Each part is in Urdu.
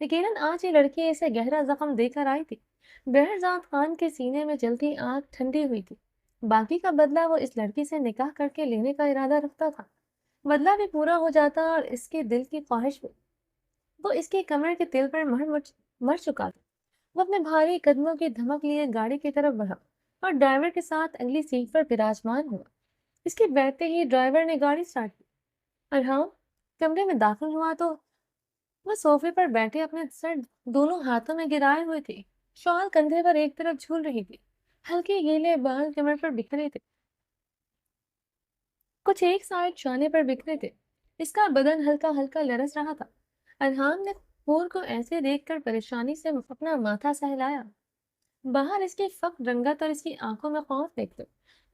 یقیناً آج یہ لڑکی اسے گہرا زخم دے کر آئی تھی۔ بہرزاد خان کے سینے میں جلتی آگ ٹھنڈی ہوئی تھی۔ باقی کا بدلہ وہ اس لڑکی سے نکاح کر کے لینے کا ارادہ رکھتا تھا۔ بدلہ بھی پورا ہو جاتا اور اس کے دل کی خواہش بھی۔ وہ اس کی کمر کے تل پر مر چکا تھا۔ وہ اپنے بھاری قدموں کی دھمک لیے گاڑی کی طرف بڑھا اور ڈرائیور کے ساتھ اگلی سیٹ پر براجمان ہوا۔ اس کے بیٹھتے ہی ڈرائیور نے گاڑی سٹارٹ کی۔ ارحام کمرے میں داخل ہوا تو وہ صوفے پر بیٹھے اپنے سر دونوں ہاتھوں میں گرائے ہوئے تھے۔ شال کندھے پر ایک طرف جھول رہی تھی۔ ہلکے گیلے بال کمر پر بکھرے تھے، کچھ ایک سائڈ شانے پر بکھرے تھے۔ اس کا بدن ہلکا ہلکا لرز رہا تھا۔ ارحام نے پور کو ایسے دیکھ کر پریشانی سے اپنا ماتھا سہلایا۔ باہر اس کی فقر رنگت اور اس کی آنکھوں میں خوف دیکھ کر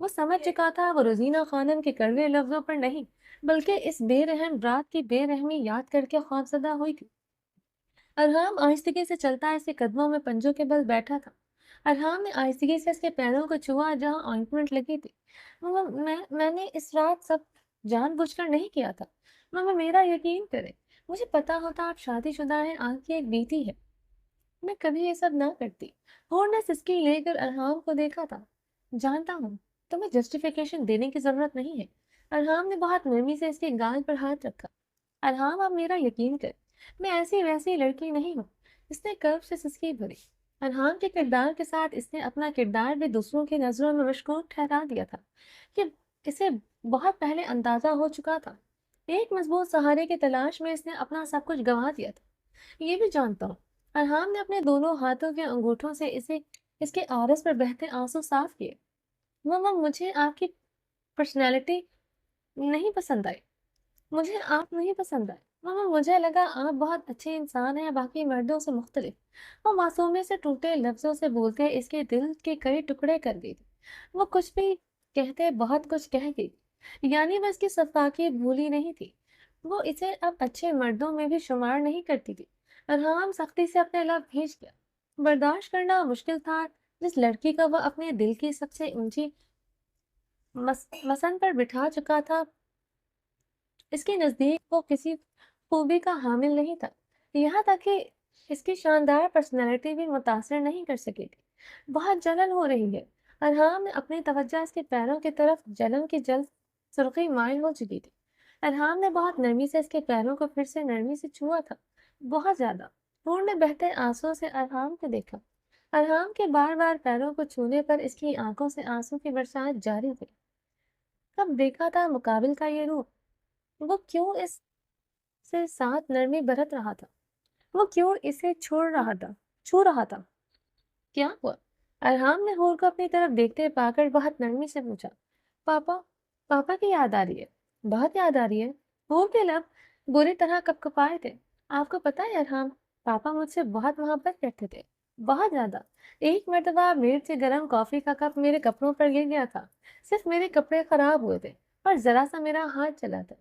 وہ سمجھ چکا تھا وہ روزینہ خانم کے کڑوے لفظوں پر نہیں بلکہ اس بے رحم رات کی بے رحمی یاد کر کے خوفزدہ ہوئی تھی۔ ارحام آہستگی سے چلتا اس کے قدموں میں پنجوں کے بل بیٹھا تھا۔ ارحام نے آہستگی سے اس کے پیروں کو چھوا جہاں آئنٹمنٹ لگی تھی۔ میں نے اس رات سب جان بوجھ کر نہیں کیا تھا۔ ماما میرا یقین کرے، مجھے پتا ہوتا آپ شادی شدہ ہیں، آپ کی ایک بیٹی ہے، میں کبھی یہ سب نہ کرتی۔ ہور نے سسکی لے کر ارحام کو دیکھا تھا۔ جانتا ہوں تمہیں جسٹیفیکیشن دینے کی ضرورت نہیں ہے۔ ارحام نے بہت نرمی سے اس کے گال پر ہاتھ رکھا۔ ارحام آپ میرا یقین کر، میں ایسی ویسی لڑکی نہیں ہوں۔ اس نے کرب سے سسکی بھری۔ ارحام کے کردار کے ساتھ اس نے اپنا کردار بھی دوسروں کی نظروں میں مشکوک ٹھہرا دیا تھا کہ اسے بہت پہلے اندازہ ہو چکا تھا۔ ایک مضبوط سہارے کی تلاش میں اس نے اپنا سب کچھ گنوا دیا تھا۔ یہ بھی جانتا ہوں۔ ارحام نے اپنے دونوں ہاتھوں کے انگوٹھوں سے اس کے آرس پر بہتے آنسو صاف کیے۔ ماما مجھے آپ کی پرسنالٹی نہیں پسند آئی، مجھے آپ نہیں پسند آئے۔ ماما مجھے لگا آپ بہت اچھے انسان ہیں، باقی مردوں سے مختلف۔ وہ معصومی سے ٹوٹے لفظوں سے بولتے اس کے دل کے کئی ٹکڑے کر گئی تھی۔ وہ کچھ بھی کہتے بہت کچھ کہہ گئی، یعنی وہ اس کی صفاقی بھولی نہیں تھی۔ وہ اسے اب اچھے مردوں میں بھی شمار نہیں کرتی تھی۔ ارحام سختی سے اپنے لب بھیج گیا۔ برداشت کرنا مشکل تھا جس لڑکی کا وہ اپنے دل کی سب سے اونچی مسن پر بٹھا چکا تھا، اس کے نزدیک وہ کسی خوبی کا حامل نہیں تھا، یہاں تک کہ اس کی شاندار پرسنالٹی بھی متاثر نہیں کر سکی تھی۔ بہت جلن ہو رہی ہے۔ ارحام نے اپنی توجہ اس کے پیروں کی طرف جلن کی جلد سرخی مائل ہو چکی تھی۔ ارحام نے بہت نرمی سے اس کے پیروں کو پھر سے نرمی سے چھوا تھا، بہت زیادہ۔ نور نے بہتے آنسوں سے ارحام کو دیکھا۔ ارحام کے بار بار پیروں کو چھونے پر اس کی آنکھوں سے آنسو کی برسات جاری تھی۔ کب دیکھا تھا مقابل کا یہ روپ؟ وہ کیوں اس سے ساتھ نرمی برت رہا تھا؟ وہ کیوں اسے چھو رہا تھا؟ کیا ہوا؟ ارحام نے ہور کو اپنی طرف دیکھتے پا کر بہت نرمی سے پوچھا۔ پاپا پاپا کی یاد آ رہی ہے، بہت یاد آ رہی ہے۔ ہور کے لب بری طرح کپکپائے تھے۔ آپ کو پتا ہے ارحام، پاپا مجھ سے بہت محبت کرتے تھے، بہت زیادہ۔ ایک مرتبہ میڈ سے گرم کافی کا کپ میرے کپڑوں پر گر گیا تھا، صرف میرے کپڑے خراب ہوئے تھے اور ذرا سا میرا ہاتھ چلا تھا۔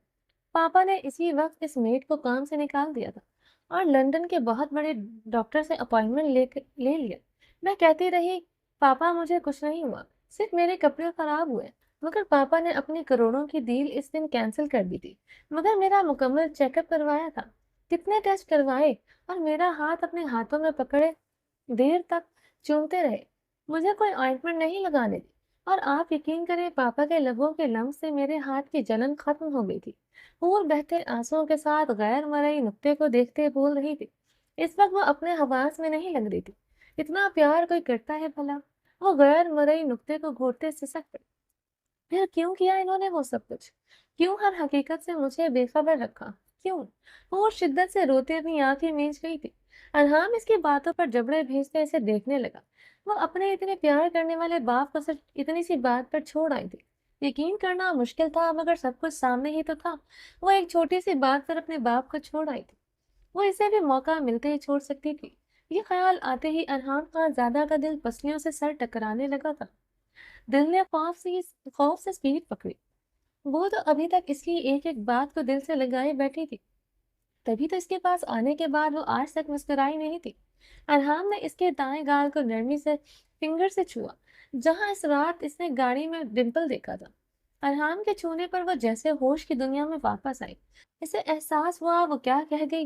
پاپا نے اسی وقت اس میڈ کو کام سے نکال دیا تھا اور لندن کے بہت بڑے ڈاکٹر سے اپائنٹمنٹ لے لیا۔ میں کہتی رہی پاپا مجھے کچھ نہیں ہوا، صرف میرے کپڑے خراب ہوئے، مگر پاپا نے اپنی کروڑوں کی ڈیل اس دن کینسل کر دی تھی۔ مگر میرا مکمل چیک اپ کروایا تھا، کتنے ٹیسٹ کروائے، اور میرا ہاتھ اپنے ہاتھوں میں پکڑے دیر تک چومتے رہے، مجھے کوئی آئنٹمنٹ نہیں لگانے دی۔ اور آپ یقین کریں پاپا کے لبوں کے لمس سے میرے ہاتھ کی جلن ختم ہو گئی تھی۔ پور بہتے آنسوؤں کے ساتھ غیر مرئی نقطے کو دیکھتے بول رہی تھی۔ اس وقت وہ اپنے حواس میں نہیں لگ رہی تھی۔ اتنا پیار کوئی کرتا ہے بھلا؟ وہ غیر مرئی نقطے کو گھوٹتے سسک پڑی۔ پھر کیوں کیا انہوں نے وہ سب کچھ؟ کیوں ہر حقیقت سے مجھے بے خبر رکھا؟ کیوں؟ وہ شدت سے روتے اپنی آنکھیں میچ گئی تھی۔ ارحام اس کی باتوں پر جبڑے بھیجتے اسے دیکھنے لگا۔ وہ اپنے اتنے پیار کرنے والے باپ کو صرف اتنی سی بات پر چھوڑ آئی تھی۔ یقین کرنا مشکل تھا مگر سب کچھ سامنے ہی تو تھا۔ وہ ایک چھوٹی سی بات پر اپنے باپ کو چھوڑ آئی تھی، وہ اسے بھی موقع ملتے ہی چھوڑ سکتی تھی۔ یہ خیال آتے ہی ارحام خان زیادہ کا دل پسلیوں سے سر ٹکرانے لگا تھا۔ دل نے خوف سے سپیڈ پکڑی۔ وہ تو ابھی تک اس کی ایک ایک بات کو دل سے لگائے بیٹھی تھی، تبھی تو اس کے پاس آنے کے بعد وہ آج تک مسکرائی نہیں تھی۔ ارحام نے اس کے دائیں گال کو نرمی سے فنگر سے چھوا جہاں اس رات اس نے گاڑی میں ڈمپل دیکھا تھا۔ ارحام کے چھونے پر وہ جیسے ہوش کی دنیا میں واپس آئی۔ اسے احساس ہوا وہ کیا کہہ گئی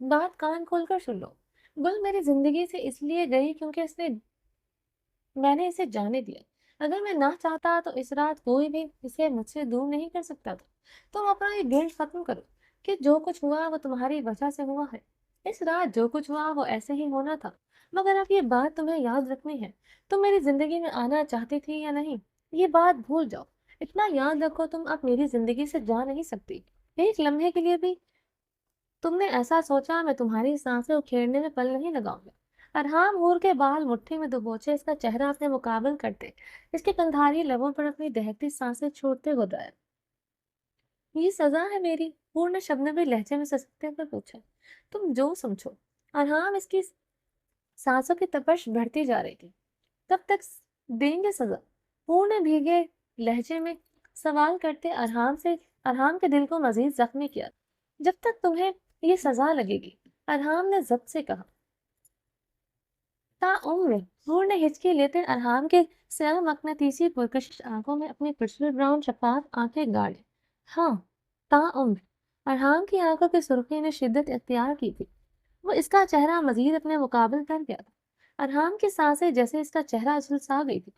بات کان کھول کر سن لو۔ گل میری زندگی سے اس لیے گئی کیونکہ میں نے اسے جانے دیا۔ اگر میں نہ چاہتا تو اس رات کوئی بھی اسے مجھ سے دور نہیں کر سکتا تھا۔ تم اپنا یہ گلٹ ختم کرو کہ جو کچھ ہوا وہ تمہاری وجہ سے ہوا ہے۔ اس رات جو کچھ ہوا وہ ایسے ہی ہونا تھا۔ مگر اب یہ بات تمہیں یاد رکھنی ہے، تم میری زندگی میں آنا چاہتی تھی یا نہیں، یہ بات بھول جاؤ۔ اتنا یاد رکھو، تم اب میری زندگی سے جا نہیں سکتی۔ ایک لمحے کے لیے بھی تم نے ایسا سوچا میں تمہاری سانسیں اکھیڑنے میں پل نہیں لگاؤں گا۔ ارحام ہور کے بال مٹھی میں دبوچے اس کا چہرہ اپنے مقابل کرتے، اس کے کندھاری لبوں پر اپنی دہکتی سانسیں چھوڑتے گدایا۔ یہ سزا ہے میری؟ ہور نے شبنمی لہجے میں سسکتے ہوئے پوچھا۔ تم جو سمجھو۔ ارحام، اس کی سانسوں کی تپش بڑھتی جا رہی تھی۔ کب تک دیں گے سزا؟ ہور نے بھیگے لہجے میں سوال کرتے ارحام کے دل کو مزید زخمی کیا۔ جب تک تمہیں یہ سزا لگے گی، ارحام نے ضبط سے کہا۔ تا عمر ہور نے ہچکی لیتے ارحام کے سیاہ مقناطیسی پرکشش آنکھوں میں اپنی کرسٹل براؤن شفاف آنکھیں گاڑی۔ ہاں، تا عمر۔ ارحام کی آنکھوں کی سرخی نے شدت اختیار کی تھی۔ وہ اس کا چہرہ مزید اپنے مقابل کر گیا تھا۔ ارحام کی سانسیں جیسے اس کا چہرہ جھلسا گئی تھی۔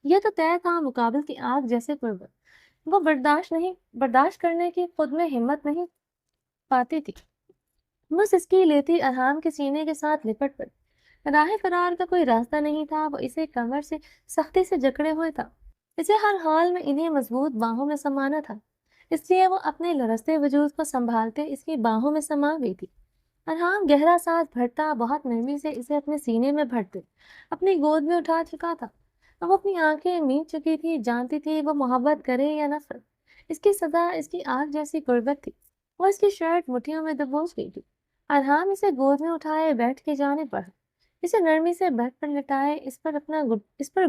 یہ تو طے تھا، مقابل کی آگ جیسے قربت وہ برداشت کرنے کی خود میں ہمت نہیں پاتی تھی۔ وہ سسکی لیتی ارحام کے سینے کے ساتھ لپٹ پڑی۔ راہ فرار کا کوئی راستہ نہیں تھا، وہ اسے کمر سے سختی سے جکڑے ہوئے تھا۔ اسے ہر حال میں انہیں مضبوط باہوں میں سمانا تھا، اس لیے وہ اپنے لرزتے وجود کو سنبھالتے اس کی باہوں میں سما گئی تھی۔ ارحام گہرا سانس بھرتا بہت نرمی سے اسے اپنے سینے میں بھرتے اپنی گود میں اٹھا چکا تھا۔ اب اپنی آنکھیں مینچ چکی تھی، جانتی تھی وہ محبت کرے یا نفرت، اس کی سزا اس کی آگ جیسی قربت تھی۔ وہ اس کی شرٹ مٹھیوں میں دبوچ گئی تھی۔ ارحام اسے گود میں اٹھائے بیٹھ کے جانب بڑھا، اسے نرمی سے بیڈ پر لٹائے، اس پر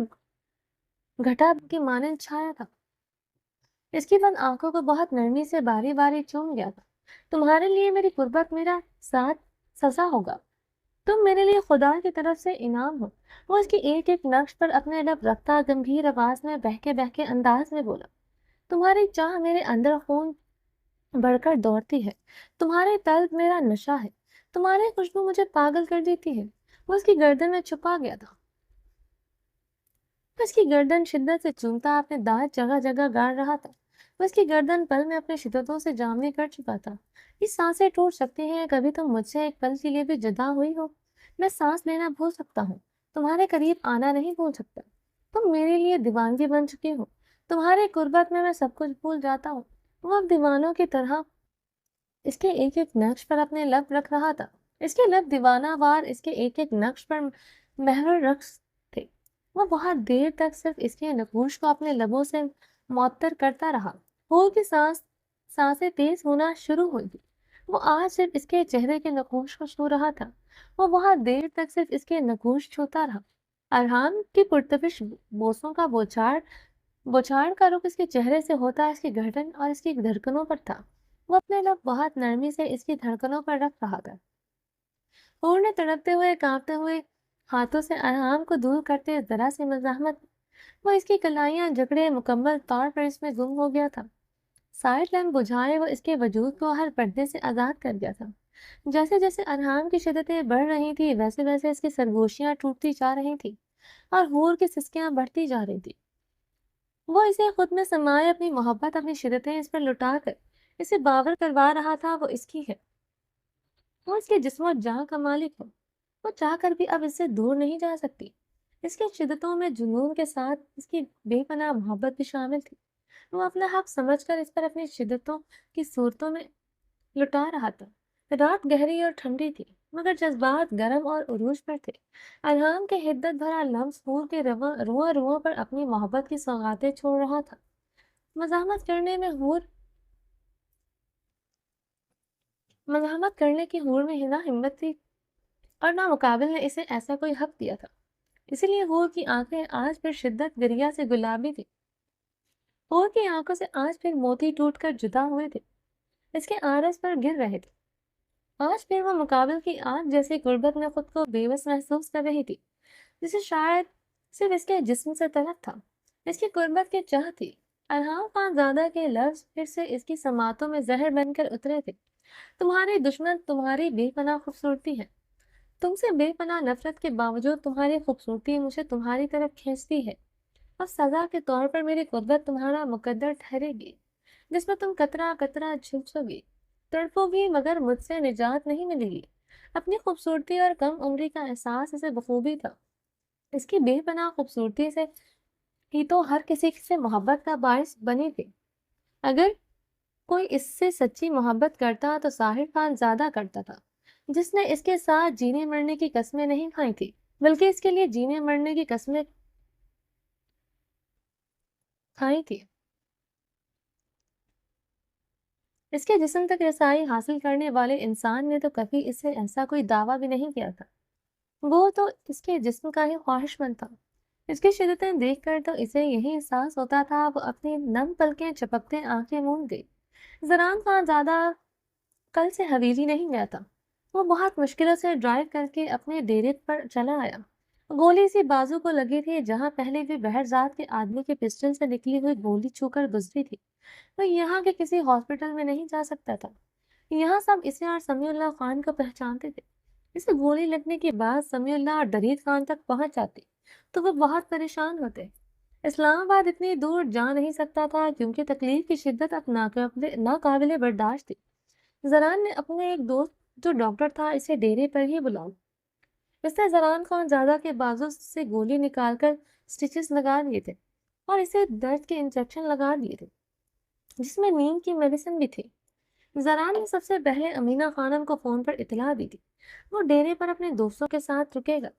گھٹا کی مانند چھایا تھا۔ اس کی بند آنکھوں کو بہت نرمی سے باری باری چوم گیا تھا۔ تمہارے لیے میری قربت میرا ساتھ سزا ہوگا، تم میرے لیے خدا کی طرف سے انعام ہو۔ وہ اس کی ایک ایک نقش پر اپنے لب رکھتا گمبھیر آواز میں بہکے انداز میں بولا۔ تمہاری چاہ میرے اندر خون بڑھ کر دوڑتی ہے، تمہارے طلب میرا نشہ ہے، تمہاری خوشبو مجھے پاگل کر دیتی ہے۔ وہ اس کی گردن میں چھپا گیا تھا، وہ اس کی گردن شدت سے چومتا اپنے دانت جگہ جگہ گاڑ رہا تھا۔ وہ اس کی گردن پل میں اپنے شدتوں سے جامع کر چکا تھا۔ یہ سانسیں ٹوٹ سکتی ہیں، کبھی تم مجھ سے ایک پل کے لیے بھی جدا ہوئی ہو۔ میں سانس لینا بھول سکتا ہوں، تمہارے قریب آنا نہیں بھول سکتا۔ تم میرے لیے دیوانگی بن چکی ہو، تمہارے قربت میں سب کچھ بھول جاتا ہوں۔ وہ اب دیوانوں کی طرح اس کے ایک ایک نقش پر اپنے لب رکھ رہا تھا، اس کے لب دیوانہ وار اس کے ایک ایک نقش پر محور رقص تھے۔ وہ بہت دیر تک صرف اس کے نقوش کو اپنے لبوں سے معطر کرتا رہا۔ ہور کی سانسیں تیز ہونا شروع ہوئی تھی۔ وہ آج صرف اس کے چہرے کے نقوش کو چھو رہا تھا۔ وہ بہت دیر تک صرف اس کے نقوش چھوتا رہا۔ ارحام کی پرتپش بوسوں کا بوچھاڑ کا رخ اس کے چہرے سے ہوتا اس کی گردن اور اس کی دھڑکنوں پر تھا۔ وہ اپنے لب بہت نرمی سے اس کی دھڑکنوں پر رکھ رہا تھا۔ ہور نے تڑپتے ہوئے کانپتے ہوئے ہاتھوں سے ارحام کو دور کرتے ذرا سی مزاحمت وہ اس کی کلائیاں جکڑے مکمل طور پر اس میں گم ہو گیا تھا۔ سائڈ لیمپ بجھائے وہ اس کے وجود کو ہر پردے سے آزاد کر دیا تھا۔ جیسے جیسے ارحام کی شدتیں بڑھ رہی تھی ویسے ویسے اس کی سرگوشیاں ٹوٹتی جا رہی تھی اور ہور کی سسکیاں بڑھتی جا رہی تھی۔ وہ اسے خود میں سمائے اپنی محبت اپنی شدتیں اس پر لٹا کر اسے باور کروا رہا تھا وہ اس کی ہے، وہ اس کے جسم و جاں کا مالک ہے۔ وہ چاہ کر بھی اب اس سے دور نہیں جا سکتی۔ اس کی شدتوں میں جنون کے ساتھ اس کی بے پناہ محبت بھی شامل تھی۔ وہ اپنا حق سمجھ کر اس پر اپنی شدتوں کی صورتوں میں لٹا رہا تھا۔ رات گہری اور ٹھنڈی تھی مگر جذبات گرم اور عروج پر تھے۔ ارحام کے حدت بھرا لمس ہور کے رواں پر اپنی محبت کی سوغاتیں چھوڑ رہا تھا۔ مزاحمت کرنے کی ہور میں نہ ہمت تھی اور نہ مقابل نے اسے ایسا کوئی حق دیا تھا، اسی لیے ہور کی آنکھیں آج پھر شدت گریا سے گلابی تھی۔ ہور کی آنکھوں سے آج پھر موتی ٹوٹ کر جدا ہوئے تھے، اس کے آرز پر گر رہے تھے۔ آج پھر وہ مقابل کی آنکھ جیسی غربت میں خود کو بے بس محسوس کر رہی تھی، جسے شاید صرف اس کے جسم سے طلب تھا، اس کی قربت کی چاہ تھی۔ ارحام خان زادہ کے لفظ پھر سے اس کی سماعتوں میں زہر بن کر اترے تھے۔ تمہارے دشمن تمہاری بے پناہ خوبصورتی ہے، تم سے بے پناہ نفرت کے باوجود تمہاری خوبصورتی مجھے تمہاری طرف کھینچتی ہے، اور سزا کے طور پر میری قدرت تمہارا مقدر ٹھہرے گی، جس میں تم قطرہ قطرہ جھلسو گی، تڑپو گی، مگر مجھ سے نجات نہیں ملے گی۔ اپنی خوبصورتی اور کم عمری کا احساس اسے بخوبی تھا، اس کی بے پناہ خوبصورتی سے ہی تو ہر کسی سے محبت کا باعث بنی تھی۔ اگر کوئی اس سے سچی محبت کرتا تو ساحر خان زیادہ کرتا تھا، جس نے اس کے ساتھ جینے مرنے کی قسمیں نہیں کھائی تھی، بلکہ اس کے لیے جینے مرنے کی قسمیں کھائی تھی۔ اس کے جسم تک رسائی حاصل کرنے والے انسان نے تو کبھی اس سے ایسا کوئی دعویٰ بھی نہیں کیا تھا، وہ تو اس کے جسم کا ہی خواہش مند تھا۔ اس کی شدتیں دیکھ کر تو اسے یہی احساس ہوتا تھا، وہ اپنی نم پلکیں چپکتے آنکھیں موند گئی۔ زران خان زیادہ کل سے حویلی نہیں گیا تھا، وہ بہت مشکلوں سے ڈرائیو کر کے اپنے ڈیرے پر چلا آیا۔ گولی سی بازو کو لگی تھی، جہاں پہلے بھی بہرزاد کے آدمی کے پسٹل سے نکلی ہوئی گولی چھو کر گزری تھی۔ وہ یہاں کے کسی ہاسپٹل میں نہیں جا سکتا تھا، یہاں سب اسے اور سمیع اللہ خان کو پہچانتے تھے۔ اسے گولی لگنے کے بعد سمیع اللہ اور ڈرید خان تک پہنچ جاتی تو وہ بہت پریشان ہوتے۔ اسلام آباد اتنی دور جا نہیں سکتا تھا کیونکہ تکلیف کی شدت اب ناقابل برداشت تھی۔ زران نے اپنے ایک دوست جو ڈاکٹر تھا اسے ڈیرے پر ہی بلاؤ۔ اس نے زران خان زادہ کے بازو سے گولی نکال کر سٹیچز لگا دیے تھے اور اسے درد کے انجیکشن لگا دیے تھے، جس میں نیند کی میڈیسن بھی تھی۔ زران نے سب سے پہلے امینہ خانم کو فون پر اطلاع دی تھی، وہ ڈیرے پر اپنے دوستوں کے ساتھ رکے گا۔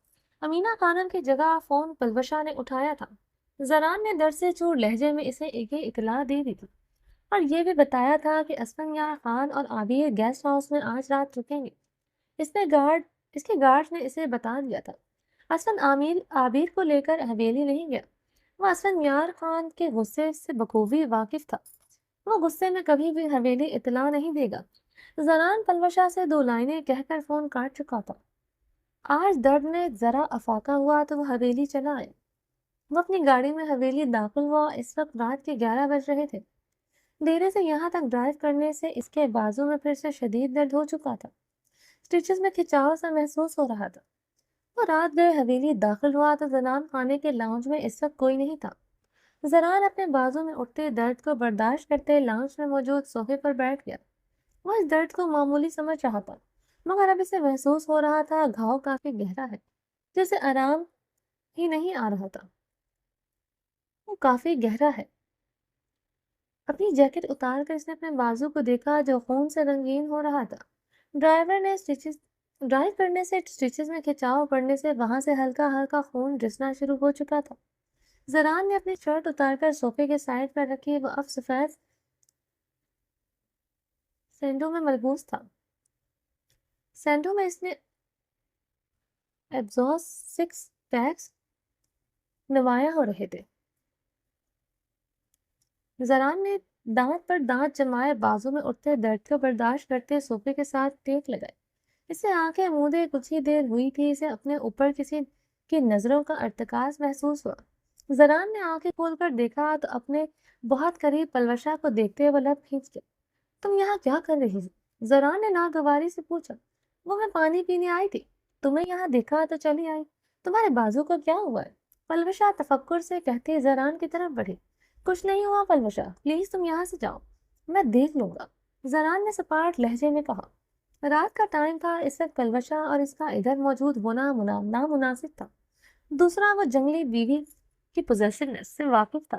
امینہ خانم کی جگہ فون پلوشا نے اٹھایا تھا۔ زران نے در سے چور لہجے میں اسے ایک اطلاع دے دی تھی اور یہ بھی بتایا تھا کہ اسفندیار خان اور عابر گیسٹ ہاؤس میں آج رات رکیں گے۔ اس کے گارڈ نے اسے بتا دیا تھا۔ عابر کو لے کر حویلی نہیں گیا، وہ اسفندیار خان کے غصے سے بخوبی واقف تھا، وہ غصے میں کبھی بھی حویلی اطلاع نہیں دے گا۔ زران پلوشا سے 2 لائنیں کہہ کر فون کاٹ چکا تھا۔ آج درد میں ذرا افاقہ ہوا تو وہ حویلی چلا آیا۔ وہ اپنی گاڑی میں حویلی داخل ہوا، اس وقت رات کے 11 بج رہے تھے۔ ڈیرے سے یہاں تک ڈرائیو کرنے سے اس کے بازو میں پھر سے شدید درد ہو چکا تھا، سٹیچز میں کھچاؤ سا محسوس ہو رہا تھا۔ وہ رات گئے حویلی داخل ہوا تو زنان خانے کے لاؤنج میں اس وقت کوئی نہیں تھا۔ زران اپنے بازو میں اٹھتے درد کو برداشت کرتے لاؤنج میں موجود صوفے پر بیٹھ گیا۔ وہ اس درد کو معمولی سمجھ رہا تھا، مگر اب اسے محسوس ہو رہا تھا گھاؤ کافی گہرا ہے، جسے آرام ہی نہیں آ رہا تھا، وہ کافی گہرا ہے۔ اپنی جیکٹ اتار کر اس نے اپنے بازو کو دیکھا جو خون سے رنگین ہو رہا تھا۔ ڈرائیو کرنے سے سٹیچز میں کھچاؤ پڑنے سے وہاں سے ہلکا ہلکا خون رسنا شروع ہو چکا تھا۔ زران نے اپنی شرٹ اتار کر صوفے کے سائڈ پر رکھی، وہ اب سفید سینڈو میں ملبوس تھا۔ سینڈو میں اس نے ایبزوس 6 پیکس نمایاں ہو رہے تھے۔ زران نے دانت پر دانت جمائے، بازو میں اٹھتے درد کو برداشت کرتے صوفے کے ساتھ ٹیک لگائے۔ اسے آنکھیں مودے کچھ ہی دیر ہوئی تھی، اسے اپنے اوپر کسی کی نظروں کا ارتکاز محسوس ہوا۔ زران نے آنکھیں کھول کر دیکھا تو اپنے بہت قریب پلوشا کو دیکھتے ہوئے لب کھینچ گیا۔ تم یہاں کیا کر رہی ہو؟ زران نے ناگواری سے پوچھا۔ وہ میں پانی پینے آئی تھی، تمہیں یہاں دیکھا تو چلی آئی۔ تمہارے بازو کو کیا ہوا ہے؟ پلوشا تفکر سے کہتے زران کی طرف بڑھی۔ کچھ نہیں ہوا پلوشا، پلیز تم یہاں سے جاؤ، میں دیکھ لوں گا، زران نے سپاٹ لہجے میں کہا۔ رات کا ٹائم تھا، اس وقت پلوشا اور اس کا ادھر موجود ہونا نامناسب تھا۔ دوسرا وہ جنگلی بیوی کی پوزیسونیس سے واقف تھا،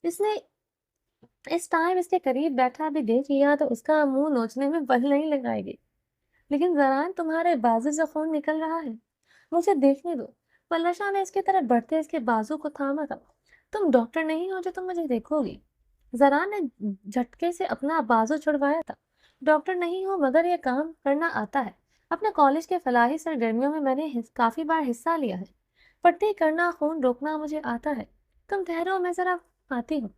اس نے اس ٹائم اس کے قریب بیٹھا بھی دیکھ لیا تو اس کا منہ نوچنے میں بل نہیں لگائے گی۔ لیکن زران تمہارے بازو سے خون نکل رہا ہے، مجھے دیکھنے دو۔ پلوشا نے اس کی طرف بڑھتے اس کے بازو کو تھاما تھا۔ تم ڈاکٹر نہیں ہو جو تم مجھے دیکھو گی؟ زران نے جھٹکے سے اپنا بازو چھڑوایا تھا۔ ڈاکٹر نہیں ہوں مگر یہ کام کرنا آتا ہے، اپنے کالج کے فلاحی سرگرمیوں میں میں نے کافی بار حصہ لیا ہے، پٹی کرنا خون روکنا مجھے آتا ہے، تم ٹھہرو میں ذرا آتی ہوں۔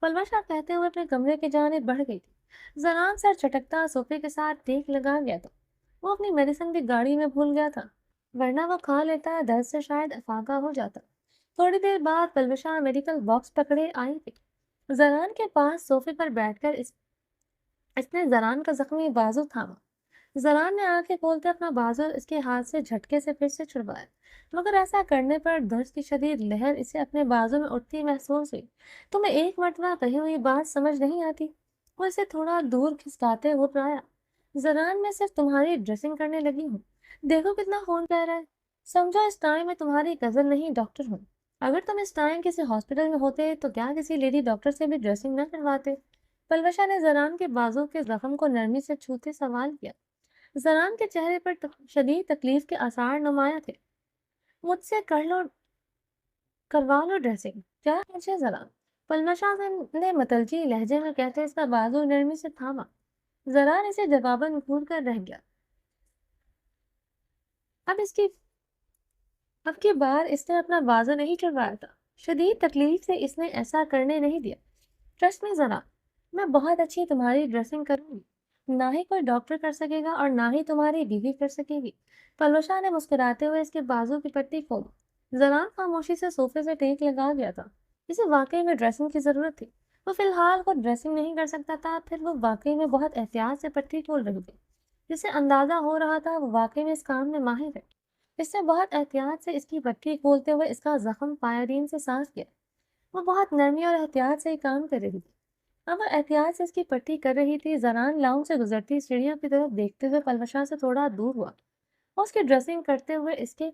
پلوشا کہتے ہوئے اپنے کمرے کی جانب بڑھ گئی تھی۔ زران سر چٹکتا صوفے کے ساتھ ٹیک لگا گیا تھا، وہ اپنی میڈیسن بھی گاڑی میں بھول گیا تھا، ورنہ وہ کھا لیتا، درد سے شاید افاقہ ہو جاتا۔ تھوڑی دیر بعد پلوشا میڈیکل باکس پکڑے آئی تھی۔ زران کے پاس صوفے پر بیٹھ کر اس نے زران کا زخمی بازو تھاما۔ زران نے آنکھیں کھولتے اپنا بازو اس کے ہاتھ سے جھٹکے سے پھر سے چھڑوایا، مگر ایسا کرنے پر درد کی شدید لہر اسے اپنے بازو میں اٹھتی محسوس ہوئی۔ تمہیں ایک مرتبہ کہی ہوئی بات سمجھ نہیں آتی؟ وہ اسے تھوڑا دور کھسکاتے گھبرایا۔ زران، میں صرف تمہاری ڈریسنگ کرنے لگی ہوں، دیکھو کتنا خون بہ رہا ہے۔ سمجھو اس ٹائم میں تمہاری کزن نہیں، ڈاکٹر ہوں۔ اگر تم اس ٹائم کسی ہاسپٹل میں ہوتے تو کیا کسی لیڈی ڈاکٹر سے بھی ڈریسنگ نہ کرواتے؟ پلوشا نے زران کے بازو کے زخم کو نرمی سے چھوتے سوال کیا۔ زران کے چہرے پر شدید تکلیف کے آثار نمایاں تھے۔ مجھ سے کروا لو ڈریسنگ، کیا مجھے زران؟ پلوشا نے متلجی لہجے میں کہتے اس کا بازو نرمی سے تھاما۔ زران اسے جواباً گھور کر رہ گیا۔ اب کی بار اس نے اپنا بازو نہیں چڑھوایا تھا۔ شدید تکلیف سے اس نے ایسا کرنے نہیں دیا۔ ٹرسٹ میں زران، میں بہت اچھی تمہاری ڈریسنگ کروں گی، نہ ہی کوئی ڈاکٹر کر سکے گا اور نہ ہی تمہاری بیوی کر سکے گی۔ پلوشا نے مسکراتے ہوئے اس کے بازو کی پٹی کھولی۔ زران خاموشی سے صوفے سے ٹیک لگا گیا تھا۔ اسے واقعی میں ڈریسنگ کی ضرورت تھی۔ وہ فی الحال خود ڈریسنگ نہیں کر سکتا تھا، پھر وہ واقعی میں بہت احتیاط سے پٹی کھول رہی تھی۔ جسے اندازہ ہو رہا تھا وہ واقعی میں اس کام میں ماہر ہے۔ اس نے بہت احتیاط سے اس کی پٹی کھولتے ہوئے اس کا زخم پائرین سے صاف کیا۔ وہ بہت نرمی اور احتیاط سے کام کر رہی تھی۔ اب وہ احتیاط سے اس کی پٹی کر رہی تھی۔ زران لاؤنج سے گزرتی سیڑھیوں کی طرف دیکھتے ہوئے پلوشا سے تھوڑا دور ہوا اور اس کی ڈریسنگ کرتے ہوئے اس کے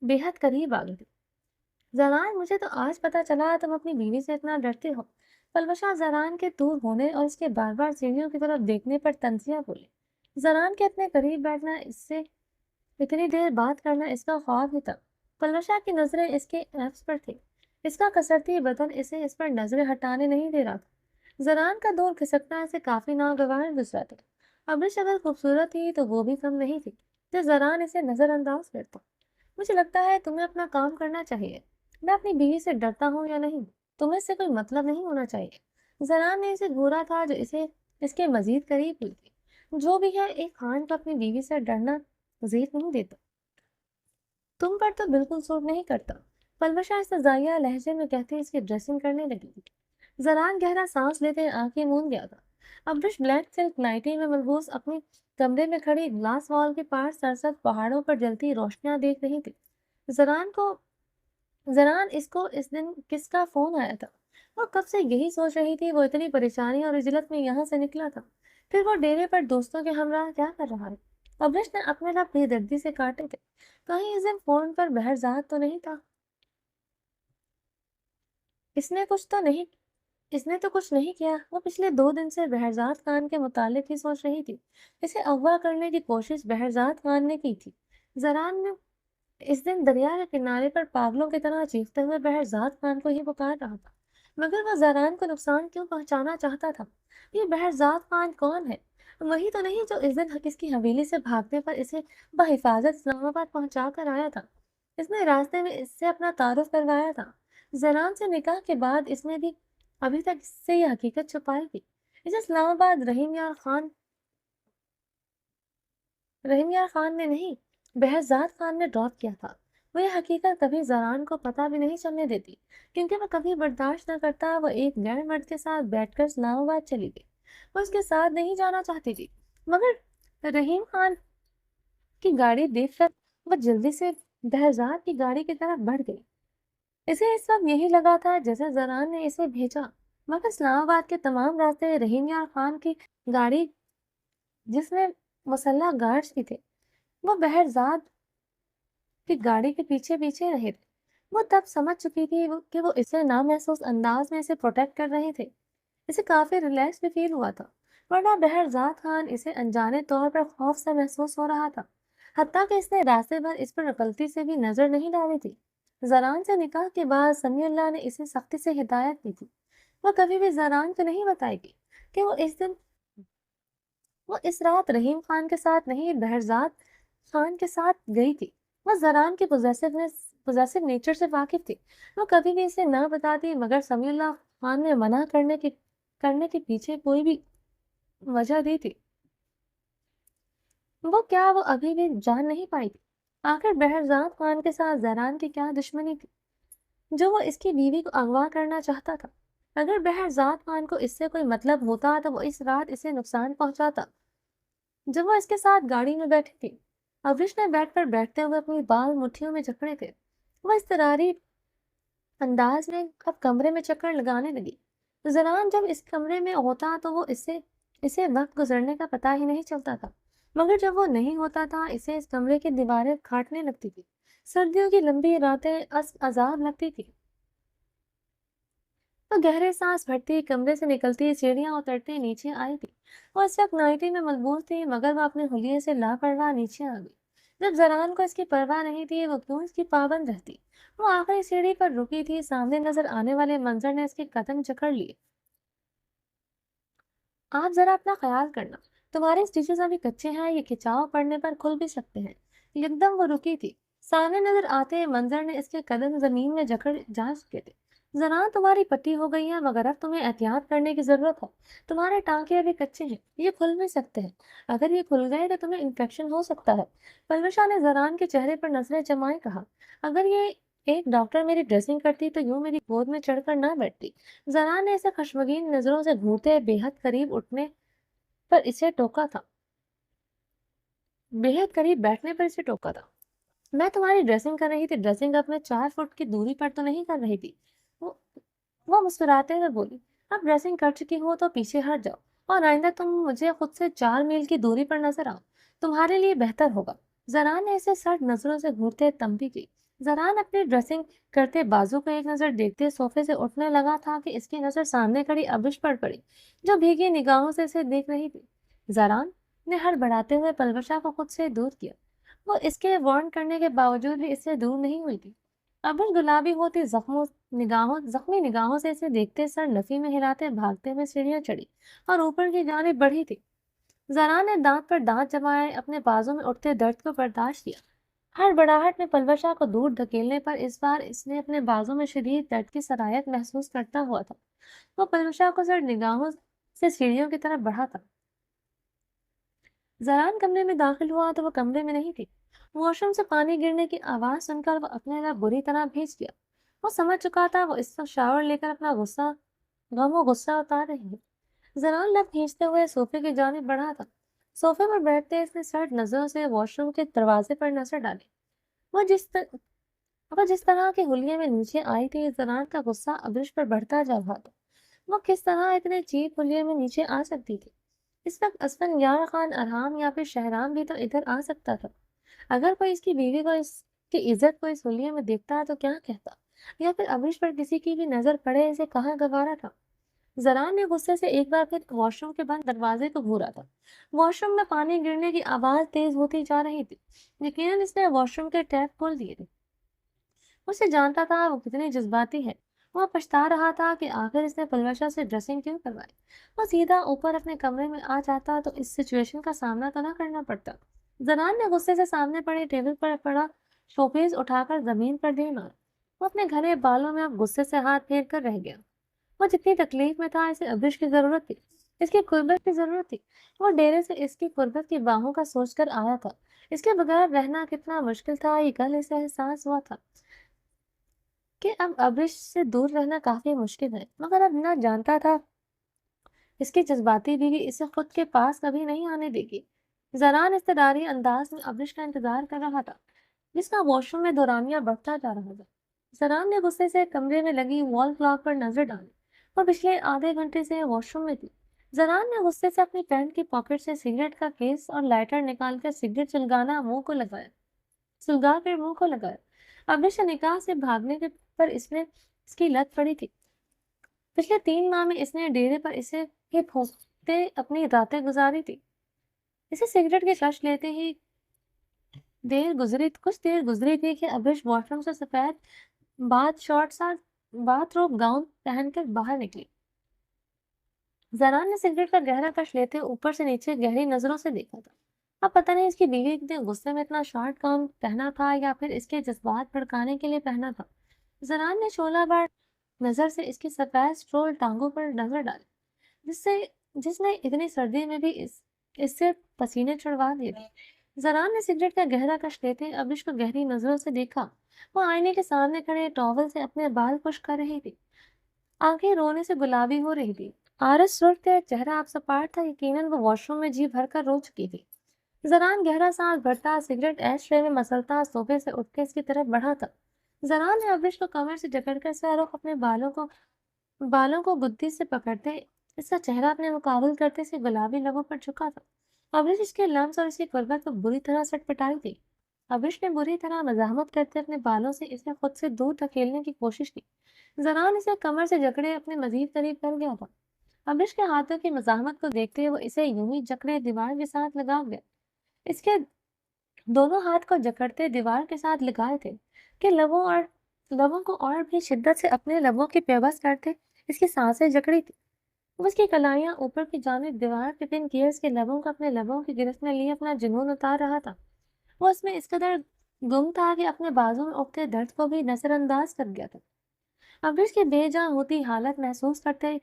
بے حد قریب آ گئی۔ زران، مجھے تو آج پتا چلا تم اپنی بیوی سے اتنا ڈرتے ہو۔ پلوشا زران کے دور ہونے اور اس کے بار بار سیڑھیوں کی طرف دیکھنے پر تنزیہ بولی۔ زران کے اتنے قریب بیٹھنا، اس سے اتنی دیر بات کرنا اس کا خواب ہی تھا۔ پلوشا کی نظریں اس کے ایپس پر تھی۔ اس کا کسرتی بدن اسے اس پر نظریں ہٹانے نہیں دے رہا تھا۔ زران کا دور کھسکنا اسے کافی ناگوار گزرا تھا۔ ابرش اگر خوبصورت تھی تو وہ بھی کم نہیں تھی جو زران اسے نظر انداز کرتا۔ مجھے لگتا ہے تمہیں اپنا کام کرنا چاہیے۔ میں اپنی بیوی سے ڈرتا ہوں یا نہیں، تمہیں اس سے کوئی مطلب نہیں ہونا چاہیے۔ زران نے اسے گھورا تھا جو اسے اس کے مزید قریب ہوئی تھی۔ جو بھی ہے، ایک خان کو اپنی بیوی سے ڈرنا زیت نہیں دیتا۔ تم پر تو بالکل سوٹ نہیں کرتا، پلوشا استزائیہ لہجے میں کہتے اس کی ڈریسنگ کرنے لگی تھی۔ زران گہرا سانس لیتے آنکھیں موند گیا تھا۔ ابرش بلیک سلک نائٹی میں ملبوس اپنی کمرے میں کھڑی گلاس وال کے پاس سرسبز پہاڑوں پر جلتی روشنیاں دیکھ رہی تھی۔ زران اس کو اس دن کس کا فون آیا تھا؟ وہ کب سے یہی سوچ رہی تھی۔ وہ اتنی پریشانی اور عجلت میں یہاں سے نکلا تھا، پھر وہ ڈیرے پر دوستوں کے ہمراہ کیا کر رہا ہے؟ ابرش نے اپنے لب بے دردی سے کاٹے تھے۔ کہیں اس دن فون پر بہرزاد تو نہیں تھا؟ اس نے تو کچھ نہیں کیا۔ وہ پچھلے 2 دن سے بہرزاد خان کے متعلق ہی سوچ رہی تھی۔ اسے اغوا کرنے کی کوشش بہرزاد خان نے کی تھی۔ زران نے اس دن دریا کے کنارے پر پاگلوں کی طرح چیختے ہوئے بہرزاد خان کو ہی پکار رہا تھا، مگر وہ زران کو نقصان کیوں پہنچانا چاہتا تھا؟ یہ بہرزاد خان کون ہے؟ وہی تو نہیں جو اس دن کس کی حویلی سے بھاگنے پر اسے بحفاظت اسلام آباد پہنچا کر آیا تھا۔ اس نے راستے میں اس سے اپنا تعارف کروایا تھا۔ زران سے نکاح کے بعد اس نے بھی ابھی تک اس سے یہ حقیقت چھپائی تھی۔ اسے اسلام آباد رحیم یار خان نے نہیں، بہرزاد خان نے ڈراپ کیا تھا۔ وہ یہ حقیقت کبھی زران کو پتہ بھی نہیں چلنے دیتی، کیونکہ وہ کبھی برداشت نہ کرتا۔ وہ ایک غیر مرد کے ساتھ بیٹھ کر اسلام آباد چلی گئی۔ وہ اس کے ساتھ نہیں جانا چاہتی تھی، مگر رحیم خان کی گاڑی دیکھ کر وہ جلدی سے بہرزاد کی گاڑی کی طرف بڑھ گئی۔ اسے اس وقت یہی لگا تھا جیسے زران نے اسے بھیجا، مگر اسلام آباد کے تمام راستے رحیم یار خان کی گاڑی، جس میں مسلح گارڈز بھی تھے، وہ بہرزاد کی گاڑی کے پیچھے پیچھے رہے تھے۔ وہ تب سمجھ چکی تھی کہ وہ اسے نامحسوس انداز میں اسے پروٹیکٹ کر رہے تھے۔ اسے کافی ریلیکس بھی فیل ہوا تھا، ورنہ بہرزاد خان اسے انجانے طور پر خوف سا محسوس ہو رہا تھا، حتیٰ کہ اس نے راستے پر اس پر غلطی سے بھی نظر نہیں ڈالی تھی۔ زران سے نکاح کے بعد سمیع اللہ نے اسے سختی سے ہدایت کی تھی، وہ کبھی بھی زران کو نہیں بتائے گی کہ وہ اس رات رحیم خان کے ساتھ نہیں، بہرزاد خان کے ساتھ گئی تھی۔ وہ زران کی پوزیسو نیچر سے واقف تھی۔ وہ کبھی بھی اسے نہ بتاتی، مگر سمیع اللہ خان نے منع کرنے کے پیچھے کوئی بھی وجہ دی تھی۔ وہ ابھی بھی جان نہیں پائی تھی آخر بہرزاد خان کے ساتھ زران کی کیا دشمنی تھی جو وہ اس کی بیوی کو اغوا کرنا چاہتا تھا۔ اگر بہرزاد خان کو اس سے کوئی مطلب ہوتا تو وہ اس رات اسے نقصان پہنچاتا جب وہ اس کے ساتھ گاڑی میں بیٹھی تھی۔ ابرش نے بیڈ پر بیٹھتے ہوئے اپنی بال مٹھیوں میں جکڑے تھے۔ وہ اضطراری انداز میں اب کمرے میں چکر لگانے لگی۔ زران جب اس کمرے میں ہوتا تو وہ اسے وقت گزرنے کا پتہ ہی نہیں چلتا تھا، مگر جب وہ نہیں ہوتا تھا اسے اس کمرے کی دیواریں کھاٹنے لگتی تھی۔ سردیوں کی لمبی راتیں عذاب لگتی تھی۔ وہ گہرے سانس بھرتی کمرے سے نکلتی سیڑھیاں اترتے نیچے آئی تھی۔ وہ اس وقت نائٹی میں ملبوس تھی، مگر وہ اپنے حلیے سے لاپرواہ نیچے آ گئی۔ جب زران کو اس کی پرواہ نہیں تھی وہ کیوں اس کی پابند رہتی؟ وہ آخری سیڑھی پر رکی تھی، سامنے نظر آنے والے منظر نے اس کے قدم جکڑ لیے۔ آپ ذرا اپنا خیال کرنا، تمہارے اسٹیچز ابھی کچے ہیں، یہ کھچاؤ پڑنے پر کھل بھی سکتے ہیں۔ یکدم وہ رکی تھی، سامنے نظر آتے منظر نے اس کے قدم زمین میں جکڑ جا چکے تھے۔ زران تمہاری پٹی ہو گئی ہے، مگر اب تمہیں احتیاط کرنے کی ضرورت ہے۔ تمہارے ٹانکے ابھی کچے ہیں، یہ کھل بھی سکتے ہیں۔ اگر یہ کھل گئے تو تمہیں انفیکشن ہو سکتا ہے۔ پلوشا نے زران کے چہرے پر نظریں جمائے کہا، اگر یہ ایک ڈاکٹر میری ڈریسنگ کرتی تو یوں میری گود میں چڑھ کر نہ بیٹھتی۔ زران نے اسے خشمگین نظروں سے گھورتے بے حد قریب اٹھنے پر اسے ٹوکا تھا بےحد قریب بیٹھنے پر اسے ٹوکا تھا۔ میں تمہاری ڈریسنگ کر رہی تھی، ڈریسنگ اب میں 4 فٹ کی دوری پر تو نہیں کر رہی تھی۔ وہ وہ مسکراتے ہوئے بولی، اب ڈریسنگ کر چکی ہو تو پیچھے ہٹ جاؤ اور آئندہ تم مجھے خود سے 4 میل کی دوری پر نظر آؤ، تمہارے لیے بہتر ہوگا۔ زران نے اسے سرد نظروں سے گھورتے تنبیہ کی۔ زران اپنی ڈریسنگ کرتے بازو کو ایک نظر دیکھتے صوفے سے اٹھنے لگا تھا کہ اس کی نظر سامنے کھڑی ابرش پر پڑی، جو بھیگی نگاہوں سے اسے دیکھ رہی تھی۔ زران نے ہڑبڑاتے ہوئے پلوشا کو خود سے دور کیا۔ وہ اس کے وارن کرنے کے باوجود بھی اس سے دور نہیں ہوئی تھی۔ ابرش گلابی ہوتی زخمی نگاہوں سے اسے دیکھتے سر نفی میں ہلاتے بھاگتے ہوئے سیڑھیاں چڑھی اور اوپر کی جانب بڑھی تھی۔ زران نے دانت پر دانت جمائے، اپنے بازو میں اٹھتے درد کو برداشت کیا۔ ہڑبڑاہٹ میں پلوشا کو دور دھکیلنے پر اس بار اس نے اپنے بازو میں شدید درد کی سرایت محسوس کرتا ہوا تھا۔ وہ پلوشا کو سر نگاہوں سے سیڑھیوں کی طرف بڑھا تھا۔ زران کمرے میں داخل ہوا تو وہ کمرے میں نہیں تھی۔ واش روم سے پانی گرنے کی آواز سن کر وہ اپنے لب بری طرح بھیج گیا۔ وہ سمجھ چکا تھا وہ اس وقت شاور لے کر اپنا غم و غصہ اتار رہی ہے۔ زران لب کھینچتے ہوئے صوفے کی جانب بڑھا تھا۔ صوفے پر بیٹھتے اس نے سرد نظروں سے واش روم کے دروازے پر نظر ڈالی۔ وہ جس طرح کے حلیے میں نیچے آئی تھی، زران کا غصہ ابرش پر بڑھتا جا رہا تھا۔ وہ کس طرح اتنے چیپ حلیے میں نیچے آ سکتی تھی؟ اس وقت اسفن یار خان ارحام یا پھر شہرام بھی تو ادھر آ سکتا تھا۔ اگر کوئی اس کی بیوی کو اس کی عزت کو اس حلیے میں دیکھتا تو کیا کہتا؟ یا پھر ابرش پر کسی کی بھی نظر پڑے اسے کہاں گوارا تھا؟ زران نے غصے سے ایک بار پھر واش روم کے بند دروازے کو گھورا تھا۔ واش روم میں پانی گرنے کی آواز تیز ہوتی جا رہی تھی۔ یقیناً اس نے واش روم کے ٹیپ کھول دیے تھے۔ اسے جانتا تھا وہ کتنی جذباتی ہے۔ وہ پچھتا رہا تھا کہ آخر اس نے پلوشا سے ڈریسنگ کیوں کروائی۔ وہ سیدھا اوپر اپنے کمرے میں آ جاتا تو اس سچویشن کا سامنا تو نہ کرنا پڑتا۔ زران نے غصے سے سامنے پڑے ٹیبل پر پڑا شوپیس اٹھا کر زمین پر دے مارا۔ وہ اپنے گھنے بالوں میں اب غصے سے ہاتھ پھیر کر رہ گیا۔ وہ جتنی تکلیف میں تھا اسے ابرش کی ضرورت تھی، اس کی قربت کی ضرورت تھی۔ وہ ڈیرے سے اس کی قربت کی باہوں کا سوچ کر آیا تھا۔ اس کے بغیر رہنا کتنا مشکل تھا، یہ کل اسے احساس ہوا تھا کہ اب ابرش سے دور رہنا کافی مشکل ہے، مگر اب نہ جانتا تھا اس کی جذباتی بیوی اسے خود کے پاس کبھی نہیں آنے دے گی۔ زران اضطراری انداز میں ابرش کا انتظار کر رہا تھا، جس کا واش روم میں دورانیہ بڑھتا جا رہا تھا۔ زران نے غصے سے کمرے میں لگی وال کلاک پر نظر ڈالی۔ وہ پچھلے آدھے گھنٹے سے واش روم میں تھی۔ زران نے غصے سے اپنی پینٹ کی پاکٹ سے سگریٹ کا کیس اور لائٹر نکال کر سگریٹ سلگا کر منہ کو لگایا۔ ابرش سے نکاح سے بھاگنے پر اس کی لت پڑی تھی۔ پچھلے 3 ماہ میں اس نے ڈیرے پر اسے ہی پھونکتے اپنی راتیں گزاری تھی۔ اسے سگریٹ کی کش لیتے ہی کچھ دیر گزری تھی کہ ابرش واش روم سے سفید باتھ روب گاؤن پہن کر باہر نکلی۔ زران نے سگریٹ کا گہرا کش لیتے اوپر سے نیچے گہری نظروں سے دیکھا تھا۔ اب پتہ نہیں اس کی بیوی اتنے غصے میں اتنا شارٹ گاؤن پہنا تھا یا پھر اس کے جذبات بھڑکانے کے لیے پہنا تھا۔ زران نے شعلہ بار نظر سے اس کی سفید سٹرول ٹانگوں پر نظر ڈالی، جس نے اتنی سردی میں بھی اس سے پسینے چھڑوا دیے تھے۔ زران نے سگریٹ کا گہرا کش لیتے ابرش کو گہری نظروں سے دیکھا۔ وہ آئینے کے سامنے کھڑے ٹاول سے اپنے بال خشک کر رہی تھی۔ آنکھیں رونے سے گلابی ہو رہی تھی، آرس سرخ تھے، چہرہ آپ سپاٹ تھا، یقیناً وہ واش روم میں جی بھر کر رو چکی تھی۔ زران گہرا سانس بھرتا، سگریٹ ایش ٹرے میں مسلتا، صوفے سے اٹھ کے اس کی طرف بڑھا تھا۔ زران نے ابرش کو کمر سے جکڑ کر سا رخ اپنے بالوں کو گدی سے پکڑتے، اس کا چہرہ اپنے مقابل کرتے، اس کے گلابی لبوں پر جھکا تھا۔ ابرش اس کے لمس اور اس کی قربت کو بری طرح سٹ پٹائی تھی۔ ابرش نے بری طرح مزاحمت کرتے اپنے بالوں سے اسے خود سے دور دھکیلنے کی کوشش کی۔ زران اسے کمر سے جکڑے اپنے مزید قریب کر گیا تھا۔ ابرش کے ہاتھوں کی مزاحمت کو دیکھتے وہ اسے یوں ہی جکڑے دیوار کے ساتھ لگا گیا۔ اس کے دونوں ہاتھ کو جکڑتے دیوار کے ساتھ لگائے تھے کہ لبوں کو اور بھی شدت سے اپنے لبوں کی پیوست کرتے اس کی سانسیں جکڑی تھی۔ اس کی کلائیاں اوپر کی جانب دیوار کے پن کیے اس کے لبوں کو اپنے لبوں کی گرفت میں لیے اپنا جنون اتار رہا تھا۔ وہ اس میں اس قدر گم تھا کہ اپنے بازو میں اٹھتے درد کو بھی نظر انداز کر گیا تھا۔ ابرش کی بے جان ہوتی حالت محسوس کرتے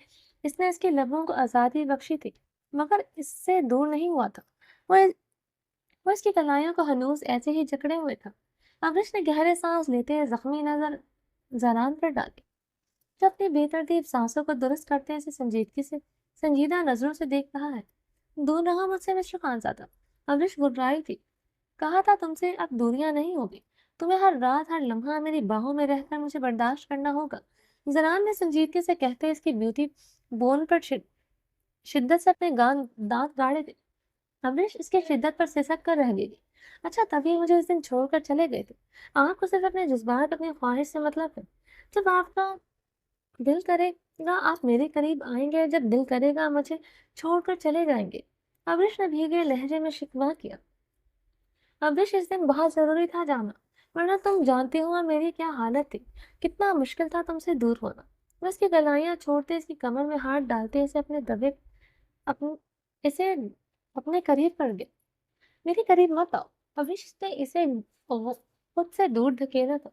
اس نے اس کے لبوں کو آزادی بخشی تھی، مگر اس سے دور نہیں ہوا تھا۔ وہ اس کی کلائیوں کو ہنوز ایسے ہی جکڑے ہوئے تھا۔ ابرش نے گہرے سانس لیتے زخمی نظر زران پر ڈالی، جو اپنی بے ترتیب سانسوں کو درست کرتے اسے سنجیدہ نظروں سے دیکھ رہا ہے۔ دور رہا مجھ سے مسٹر خانزادہ، ابرش گھبرائی تھی۔ کہا تھا تم سے اب دوریاں نہیں ہوگی، تمہیں ہر رات ہر لمحہ میری باہوں میں رہ کر مجھے برداشت کرنا ہوگا۔ زران نے سنجیدگی سے کہتے اس کی بیوٹی بون پر شدت سے اپنے دانت گاڑے تھے۔ ابرش اس کی شدت پر سسک کر رہ گئی تھی۔ اچھا تبھی مجھے اس دن چھوڑ کر چلے گئے تھے۔ آپ کو صرف اپنے جذبات اپنی خواہش سے مطلب ہے۔ جب آپ کا دل کرے گا آپ میرے قریب آئیں گے، جب دل کرے گا مجھے چھوڑ کر چلے جائیں گے۔ ابرش نے بھیگے لہجے میں شکوہ کیا۔ ابرش اس دن بہت ضروری تھا جانا، ورنہ تم جانتی ہو میری کیا حالت تھی، کتنا مشکل تھا تم سے دور ہونا۔ وہ اس کی گلائیاں چھوڑتے اس کی کمر میں ہاتھ ڈالتے اسے اپنے قریب کر گئے۔ میری قریب مت آؤ، ابرش نے اسے خود سے دور دھکیلا تھا۔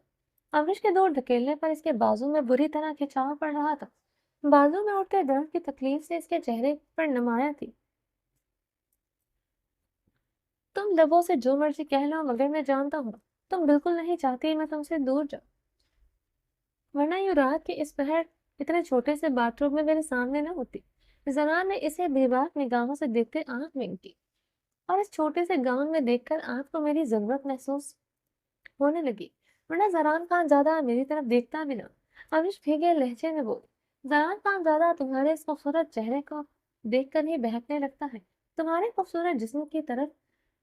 ابرش کے دور دھکیلنے پر اس کے بازو میں بری طرح کھچاؤ پڑ رہا تھا۔ بازو میں اٹھتے درد کی تکلیف سے اس کے چہرے پر نمایاں تھی۔ تم لبوں سے جو مرضی کہہ لو، مگر میں جانتا ہوں تم بالکل نہیں چاہتی میں تم سے دور جاؤں، ورنہ یوں رات کے اس پہر اتنے چھوٹے سے باتھ روم میں میرے سامنے نہ ہوتی۔ زران نے اسے بے باک نگاہوں سے دیکھتے آنکھ مینگتی، اور اس چھوٹے سے گاؤن میں دیکھ کر آپ کو میری ضرورت محسوس ہونے لگی، ورنہ زران خان زادہ میری طرف دیکھتا بھی نہ۔ ابرش بھیگے لہجے میں بولی، زران خان زادہ تمہارے اس خوبصورت چہرے کو دیکھ کر ہی بہکنے لگتا ہے، تمہارے خوبصورت جسم کی طرف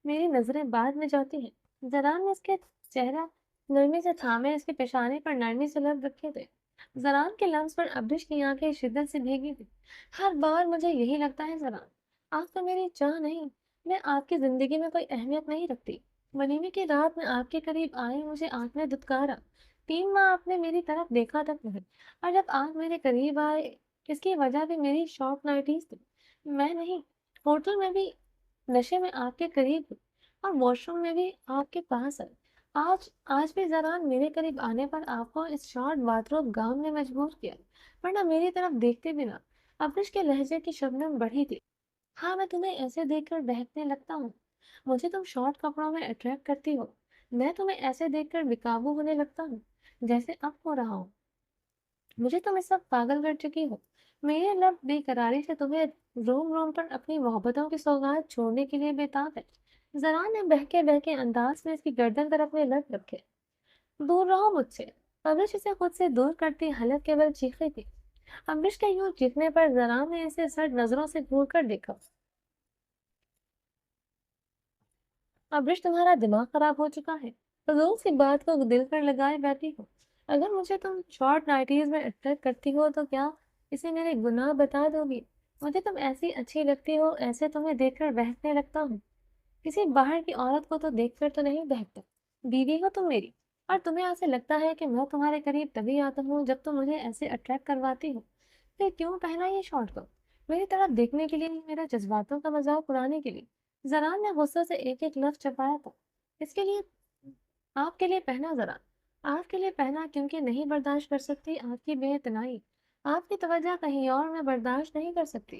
میری نظریں بعد میں جاتی ہیں۔ زران نے اس کے چہرہ نرمی سے تھامے اس کے پیشانی پر نرمی سے لب رکھے تھے۔ زران کے لمس پر ابرش کی آنکھیں شدت سے بھیگی تھی۔ ہر بار مجھے یہی لگتا ہے زران، آپ تو میری چاہ نہیں، میں آپ کی زندگی میں کوئی اہمیت نہیں رکھتی۔ ولیمے کی رات میں آپ کے قریب آئی مجھے آنکھ نے دھتکارا، 3 ماہ آپ نے میری طرف دیکھا تک نہیں، اور جب آپ میرے قریب آئے اس کی وجہ بھی میری شارٹ نائٹیز تھی۔ میں نہیں، ہوٹل میں بھی نشے میں آپ کے قریب ہوں، اور واش روم میں بھی آپ کے پاس ہے۔ آج بھی زران میرے قریب آنے پر آپ کو اس شارٹ باتھ روب گاؤن نے مجبور کیا، ورنہ میری طرف دیکھتے بھی نہ۔ ابرش کے لہجے کی شبنم بڑھی تھی۔ ہاں میں تمہیں ایسے دیکھ کر بہکنے لگتا ہوں، مجھے تم شارٹ کپڑوں میں اٹریکٹ کرتی ہو، میں تمہیں ایسے دیکھ کر بے قابو ہونے لگتا ہوں جیسے اب ہو رہا ہوں۔ مجھے تم اس وقت پاگل کر چکی ہو، میرے لب بے قراری سے تمہیں روم روم پر اپنی محبتوں کی سوغات چھوڑنے کے لیے بےتاب ہے۔ زران نے بہکے بہکے انداز میں اس کی گردن پر اپنے لب رکھے۔ دور رہو مجھ سے، ابرش اسے خود سے دور کرتی حلق کے بل چیخی تھی۔ ابرش کے یوں چیخنے پر زران نے اسے سرد نظروں سے گھور کر دیکھا۔ ابرش تمہارا دماغ خراب ہو چکا ہے، فضول سی بات کو دل پر لگائے بیٹھی ہو۔ اگر مجھے تم شارٹ نائٹیز میں اٹریکٹ کرتی ہو تو کیا اسے میرے گناہ بتا دو گی؟ مجھے تم ایسی اچھی لگتی ہو، ایسے تمہیں دیکھ کر بہکنے لگتا ہوں۔ کسی باہر کی عورت کو تو دیکھ کر تو نہیں بہکتا، بیوی ہو تم میری، اور تمہیں ایسے لگتا ہے کہ میں تمہارے قریب تبھی آتا ہوں جب تم مجھے ایسے اٹریکٹ کرواتی ہو۔ پھر کیوں پہنا یہ شارٹ کو؟ میری طرف دیکھنے کے لیے، میرا جذباتوں کا مذاق اڑانے کے لیے؟ زران نے غصے سے ایک ایک لفظ چپایا تھا۔ اس کے لیے آپ کے لیے پہنا زران، آپ کے لیے پہنا کیونکہ نہیں برداشت کر سکتی آپ کی بے اعتنائی، آپ کی توجہ کہیں اور میں برداشت نہیں کر سکتی،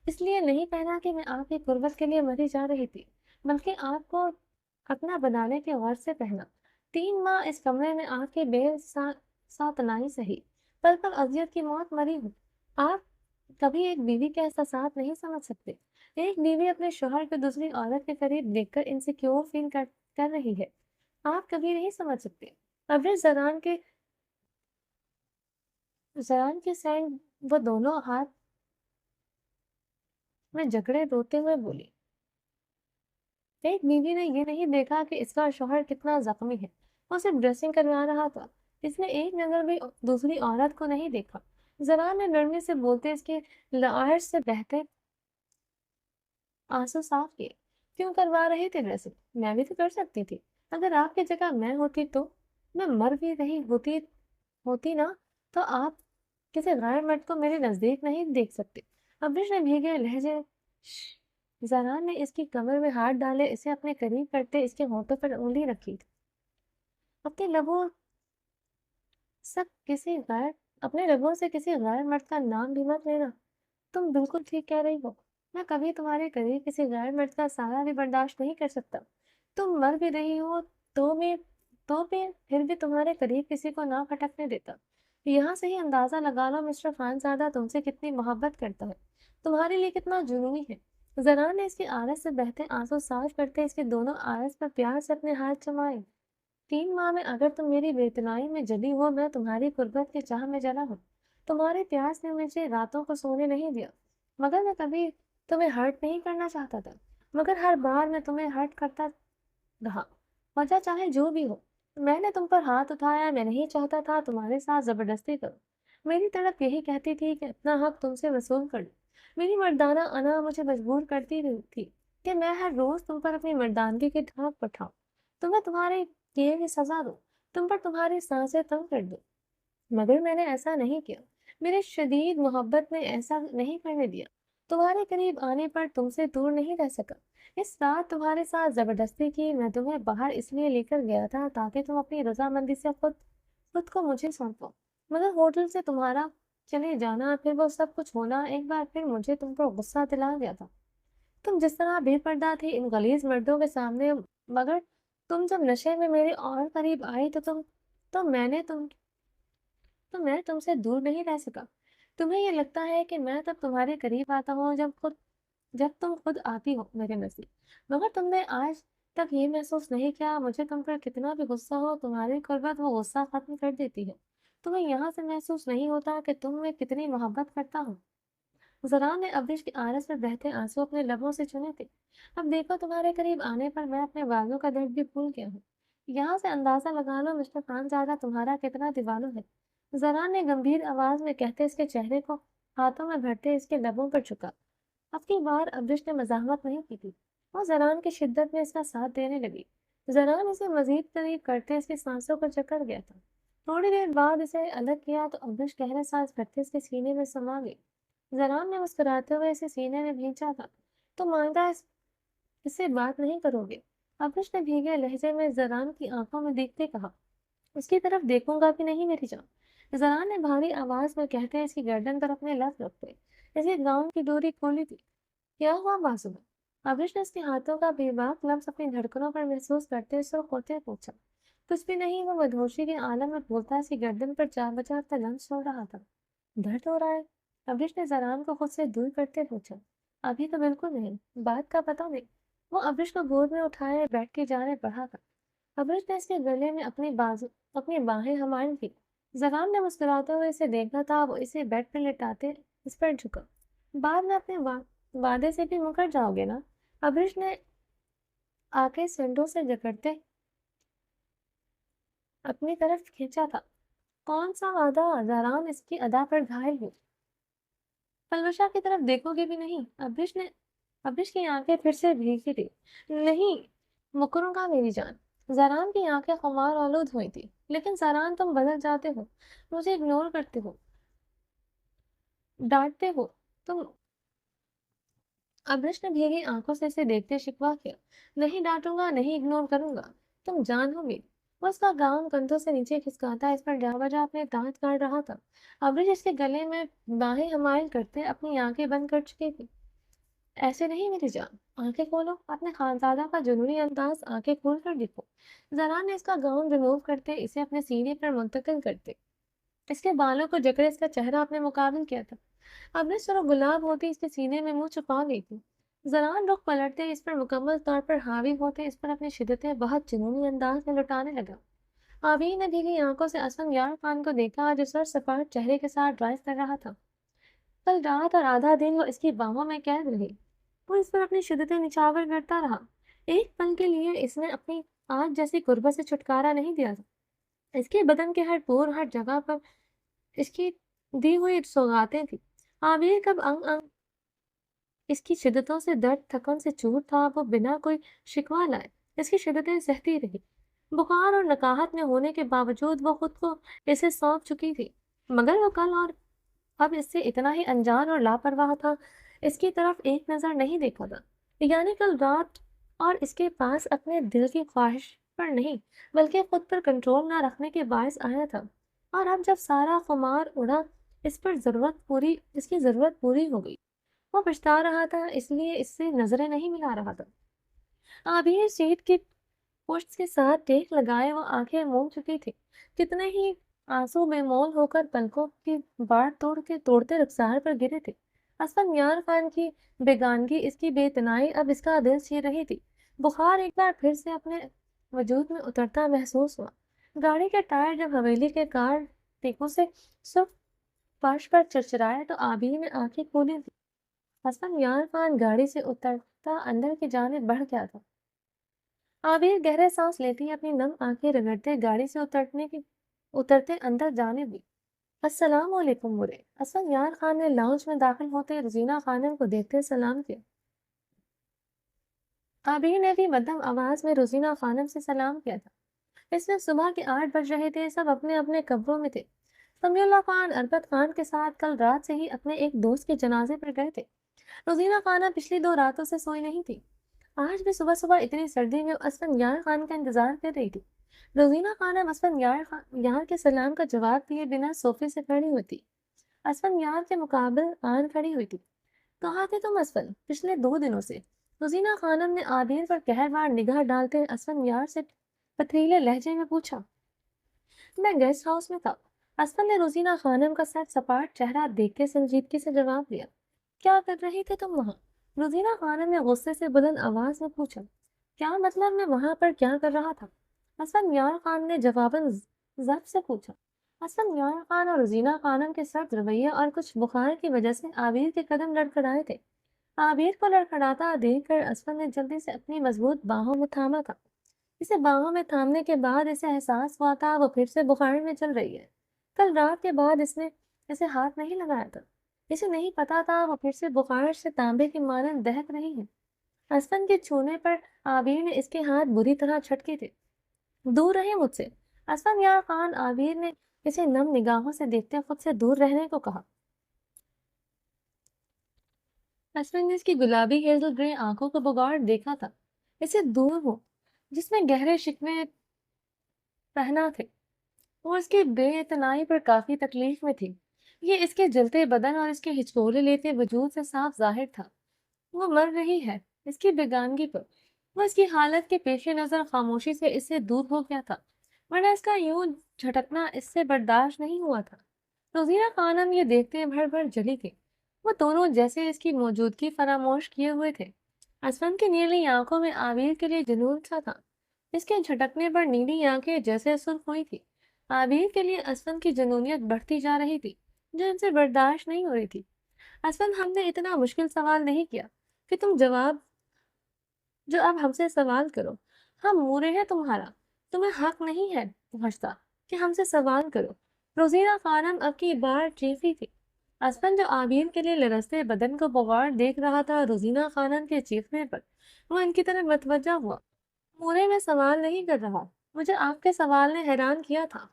اس لیے نہیں پہنا کہ میں آپ کی قربت کے لیے مری جا رہی تھی، بلکہ آپ کو اپنا بنانے کے غرض سے پہنا۔ 3 ماہ اس کمرے میں آپ کی بے ساتنائی سہی، پل پل اذیت کی موت مری ہوں۔ آپ کبھی ایک بیوی کے احساسات نہیں سمجھ سکتے۔ ایک بیوی اپنے شوہر کو دوسری عورت کے قریب دیکھ کر انسیکیور فیل کر رہی ہے، آپ کبھی نہیں سمجھ سکتے۔ ابر زران کے سینگ وہ دونوں ہاتھ میں جکڑے روتے ہوئے بولی، ایک بیوی نے یہ نہیں دیکھا کہ اس کا شوہر کتنا زخمی ہے، وہ صرف ڈریسنگ کروا رہا تھا، اس نے ایک نظر بھی دوسری عورت کو نہیں دیکھا۔ زران نے نرمی سے بولتے اس کے لعائر سے بہتے آنسو صاف کیے۔ کیوں کروا رہے تھے ڈریسنگ؟ میں بھی تو کر سکتی تھی۔ اگر آپ کی جگہ میں ہوتی تو میں مر بھی رہی ہوتی نا، تو آپ کسی غیر مرد کو میرے نزدیک نہیں دیکھ سکتے۔ ابرش نے بھیگے لہجے زران نے اس کی کمر میں ہاتھ ڈالے، اسے اپنے قریب کرتے اس کے ہونٹوں پر انگلی رکھی، اپنے لبوں اپنے لبوں سے کسی غیر مرد کا نام بھی مت لینا۔ تم بالکل ٹھیک کہہ رہی ہو، میں کبھی تمہارے قریب کسی غیر مرد کا سایہ بھی برداشت نہیں کر سکتا۔ تم مر بھی رہی ہو تو بھی پھر بھی تمہارے قریب کسی کو نہ پھٹکنے دیتا۔ یہاں سے ہی اندازہ لگا لو مسٹر خانزادہ تم سے کتنی محبت کرتا ہے، تمہارے لیے کتنا جنونی ہے۔ زران نے اس کی آرز سے بہتے آنسو صاف کرتے اس کے دونوں آرز پر پیار سے اپنے ہاتھ جمائے۔ 3 ماہ میں اگر تم میری بے اتنائی میں جلی ہو، میں تمہاری قربت کے چاہ میں جلا ہوں۔ تمہارے پیاس نے مجھے راتوں کو سونے نہیں دیا، مگر میں کبھی تمہیں ہرٹ نہیں کرنا چاہتا تھا، مگر ہر بار میں تمہیں ہرٹ کرتا رہا، وجہ چاہے جو بھی ہو۔ میں نے تم پر ہاتھ اٹھایا، میں نہیں چاہتا تھا تمہارے ساتھ زبردستی کروں۔ میری طرف یہی کہتی تھی کہ اپنا حق تم سے وصول کر لوں۔ میری مردانہ انا مجھے مجبور کرتی تھی کہ میں ہر روز تم پر اپنی مردانگی کی ڈھانپ پٹھاؤں، تمہیں تمہارے کیے کی سزا دوں، تم پر تمہاری سانسیں تنگ کر دوں، مگر میں نے ایسا نہیں کیا۔ میرے شدید محبت نے ایسا نہیں کرنے دیا۔ تمہارے قریب آنے پر تم سے دور نہیں رہ سکا۔ اس رات تمہارے ساتھ زبردستی کی، میں تمہیں باہر اس لیے لے کر گیا تھا تاکہ تم اپنی رضامندی سے خود کو مجھے سونپو، مگر ہوٹل سے تمہارا چلے جانا، پھر وہ سب کچھ ہونا، ایک بار پھر مجھے تم پر غصہ دلا گیا تھا۔ تم جس طرح بے پردہ تھی ان غلیظ مردوں کے سامنے، مگر تم جب نشے میں میرے اور قریب آئی تو میں تم سے دور نہیں رہ سکا۔ تمہیں یہ لگتا ہے کہ میں تب تمہارے قریب آتا ہوں جب تم خود آتی ہو میرے نزدیک، مگر تم نے آج تک یہ محسوس نہیں کیا مجھے تم پر کتنا بھی غصہ ہو، تمہاری قربت وہ غصہ ختم کر دیتی ہے۔ تمہیں یہاں سے محسوس نہیں ہوتا کہ تم میں کتنی محبت کرتا ہوں۔ زران نے ابرش کی آرز پر بہتے آنسو اپنے لبوں سے چنے تھے۔ اب دیکھو تمہارے قریب آنے پر میں اپنے بازو کا درد بھی بھول گیا ہوں۔ یہاں سے اندازہ لگا لو مسٹر خانزادہ تمہارا کتنا دیوانو ہے۔ زران نے گمبھیر آواز میں کہتے اس کے چہرے کو ہاتھوں میں بھرتے اس کے لبوں پر چکا۔ اب کی بار ابرش نے مزاحمت نہیں کی تھی، وہ زران کی شدت میں اس کا ساتھ دینے لگی۔ زران اسے مزید قریب کرتے اس کی سانسوں کو جکڑ گیا تھا۔ تھوڑی دیر بعد اسے الگ کیا تو ابرش گہرے سانس بھرتے اس کے سینے میں سما گئی۔ زران نے مسکراتے ہوئے اسے سینے میں بھینچا تھا، تم آئندہ اس سے بات نہیں کرو گے؟ ابرش نے بھیگے لہجے میں زران کی آنکھوں میں دیکھتے کہا۔ اس کی طرف دیکھوں گا بھی نہیں میری جان، زران نے بھاری آواز میں کہتے اس کی گردن پر اپنے لب رکھتے اسے گاؤن کی ڈوری کھولی تھی۔ کیا ہوا بازو میں؟ ابرش نے اس کے ہاتھوں کا بے باک لمس اپنی دھڑکنوں پر محسوس کرتے اس کو کھوتے پوچھا۔ کچھ بھی نہیں، وہ مدہوشی کے عالم میں بولتا اس کی گردن پر جا بجا اپنا لمس چھوڑ رہا تھا۔ درد ہو رہا ہے؟ ابرش نے زران کو خود سے دور کرتے پوچھا۔ ابھی تو بالکل نہیں، بات کا پتہ نہیں۔ وہ ابرش کو گود میں اٹھائے بیٹھ کی جانب بڑھا تھا۔ ابرش نے اس کے گلے میں اپنی باہیں حمائل کی۔ زران نے مسکراتے ہوئے اسے دیکھا تھا، وہ اسے بیڈ پر لٹاتے اس پر جھکا۔ بعد میں اپنے وعدے سے بھی مکر جاؤ گے نا؟ ابرش نے آنکھیں سنڈوں سے جکڑتے اپنی طرف کھینچا تھا۔ کون سا وعدہ؟ زران اس کی ادا پر گھائل ہوئی۔ پلوشا کی طرف دیکھو گے بھی نہیں؟ ابرش کی آنکھیں پھر سے بھیگی تھی۔ نہیں مکروں گا میری جان۔ زران کی آنکھیں خمار آلود ہوئی تھی۔ لیکن زران تم بدل جاتے ہو، مجھے اگنور کرتے ہو، ڈانٹتے ہو تم۔ ابرش نے بھیگی آنکھوں سے اسے دیکھتے شکوا کیا۔ نہیں ڈانٹوں گا، نہیں اگنور کروں گا، تم جان ہو میری۔ وہ اس کا گاؤن کندھوں سے نیچے کھسکاتا اس پر جا بجا اپنے دانت کاٹ رہا تھا۔ ابرش اس کے گلے میں باہیں حمائل کرتے اپنی آنکھیں بند کر چکی تھی۔ ایسے نہیں میری جان، آنکھیں کھولو، اپنے خانزادہ کا جنونی انداز آنکھیں کھول کر دیکھو۔ زران نے اس کا گاؤن ریموو کرتے اسے اپنے سینے پر منتقل کرتے اس کے بالوں کو جکڑے اس کا چہرہ اپنے مقابل کیا تھا۔ ابرش طرح گلاب ہوتی اس کے سینے میں منہ چھپا گئی تھی۔ زران رخ پلٹتے اس پر مکمل طور پر حاوی ہوتے اس پر اپنی شدتیں بہت جنونی انداز میں لٹانے لگا۔ آبی نے بھیگی آنکھوں سے اسفند یار خان کو دیکھا جو سر سپاٹ چہرے کے ساتھ ڈرائیو کر رہا تھا۔ کل رات اور آدھا دن وہ اس کی باہوں میں قید رہی۔ وہ اس پر اپنی شدتیں نچھاور کرتا رہا۔ ایک پل کے لیے اس نے اپنی آگ جیسی قربت سے چھٹکارا نہیں دیا تھا۔ اس کے بدن کے ہر پور ہر جگہ پر اس کی دی ہوئی سوغاتیں تھیں۔ عابر کب انگ انگ اس کی شدتوں سے درد تھکن سے چور تھا، وہ بنا کوئی شکوہ لائے اس کی شدتیں سہتی رہی۔ بخار اور نکاہت میں ہونے کے باوجود وہ خود کو اسے سونپ چکی تھی، مگر وہ کل اور اب اس سے اتنا ہی انجان اور لاپرواہ تھا، اس کی طرف ایک نظر نہیں دیکھا تھا۔ یعنی کل رات اور اس کے پاس اپنے دل کی خواہش پر نہیں بلکہ خود پر کنٹرول نہ رکھنے کے باعث آیا تھا، اور اب جب سارا خمار اڑا اس کی ضرورت پوری ہو گئی، وہ پچھتا رہا تھا، اس لیے اس سے نظریں نہیں ملا رہا تھا۔ عابر سیٹ کی پشت کے ساتھ ٹیک لگائے وہ آنکھیں موم چکی تھی، کتنے ہی آنسو بے مول ہو کر پلکوں کی باڑ توڑتے رخسار پر گرے تھے۔ اسفند یار خان کی بیگانگی، اس کی بے تنائی اب اس کا دل چیر رہی تھی۔ بخار ایک بار پھر سے اپنے وجود میں اترتا محسوس ہوا۔ گاڑی کے ٹائر جب حویلی کے کار ٹیکوں سے سرخ فرش پر چرچرائے تو عابر نے آنکھیں کھولی تھی۔ اسفند یار خان گاڑی سے اترتا اندر کی جانب بڑھ گیا تھا۔ عابر گہرے سانس لیتی اپنی نم آنکھیں رگڑتے گاڑی سے اترتے اندر جانے دی۔ السلام علیکم مرے، اسفند یار خان نے لاؤنج میں داخل ہوتے روزینہ خانم کو دیکھتے سلام کیا۔ عابر نے بھی مدھم آواز میں روزینہ خانم سے سلام کیا تھا۔ اس میں صبح کے 8 بج رہے تھے، سب اپنے اپنے کمروں میں تھے۔ سمیع اللہ خان اربت خان کے ساتھ کل رات سے ہی اپنے ایک دوست کے جنازے پر گئے تھے۔ روزینہ خانم پچھلی 2 راتوں سے سوئی نہیں تھی۔ آج بھی صبح صبح اتنی سردی میں اسفند یار خان کا انتظار کر رہی تھی۔ روزینہ خانم اسفند یار کے سلام کا جواب دیے بنا صوفے سے کھڑی ہوئی تھی، اسفند یار کے مقابل آن کھڑی ہوئی تھی۔ کہاں تھے تم اسفند پچھلے 2 دنوں سے؟ روزینہ خانم نے عابر پر قہربار نگاہ ڈالتے اسفند یار سے پتھریلے لہجے میں پوچھا۔ میں گیسٹ ہاؤس میں تھا، اسفند نے روزینہ خانم کا سر سپاٹ چہرہ دیکھ کے سنجیدگی سے جواب دیا۔ کیا کر رہی تھے تم وہاں؟ روزینہ خانم نے غصے سے بلند آواز میں پوچھا۔ کیا مطلب میں وہاں پر کیا کر رہا تھا؟ اسفند یار خان نے جواباً ضبط سے پوچھا۔ اسفند یار خان اور روزینہ خانم کے سخت رویے اور کچھ بخار کی وجہ سے عابر کے قدم لڑکھڑائے تھے۔ عابر کو لڑکھڑاتا دیکھ کر اسفند نے جلدی سے اپنی مضبوط باہوں میں تھاما تھا۔ اسے باہوں میں تھامنے کے بعد اسے احساس ہوا تھا وہ پھر سے بخار میں چل رہی ہے۔ کل رات کے بعد اس نے اسے ہاتھ نہیں لگایا تھا، اسے نہیں پتا تھا وہ پھر سے بخار سے تانبے کی مانند دہک رہی ہے۔ اسفند کے چھونے پر عابر نے اس کے ہاتھ بری طرح چھٹکے تھے۔ دور رہے مجھ سے، اسفند یار خان عابر نے اسے نم نگاہوں سے دیکھتے خود سے دور رہنے کو کہا۔ اسفند نے اس کی گلابی ہیزل گرے آنکھوں کو بغور دیکھا تھا، اسے دور ہو جس میں گہرے شکوے پہنا تھے۔ وہ اس کی بے اعتنائی پر کافی تکلیف میں تھی، یہ اس کے جلتے بدن اور اس کے ہچکولے لیتے وجود سے صاف ظاہر تھا۔ وہ مر رہی ہے اس کی بیگانگی پر۔ وہ اس کی حالت کے پیش نظر خاموشی سے اس سے دور ہو گیا تھا، ورنہ اس کا یوں جھٹکنا اس سے برداشت نہیں ہوا تھا۔ روزینہ خانم یہ دیکھتے بھر بھر جلی تھی، وہ دونوں جیسے اس کی موجودگی فراموش کیے ہوئے تھے۔ اسفند کی نیلی آنکھوں میں عابر کے لیے جنون سا تھا، اس کے جھٹکنے پر نیلی آنکھیں جیسے سرخ ہوئی تھی۔ عابر کے لیے اسفند کی جنونیت بڑھتی جا رہی تھی جو ان سے برداشت نہیں ہو رہی تھی۔ اسفند، ہم نے اتنا مشکل سوال نہیں کیا کہ تم جواب جو اب ہم سے سوال کرو، ہم مورے ہیں تمہارا، تمہیں حق نہیں ہے پہنچتا کہ ہم سے سوال کرو۔ روزینہ خانم اب کی بار چیخی تھی۔ اسفند جو عابر کے لیے لرزتے بدن کو بغور دیکھ رہا تھا، روزینہ خانم کے چیخنے پر وہ ان کی طرف متوجہ ہوا۔ مورے میں سوال نہیں کر رہا، مجھے آپ کے سوال نے حیران کیا تھا۔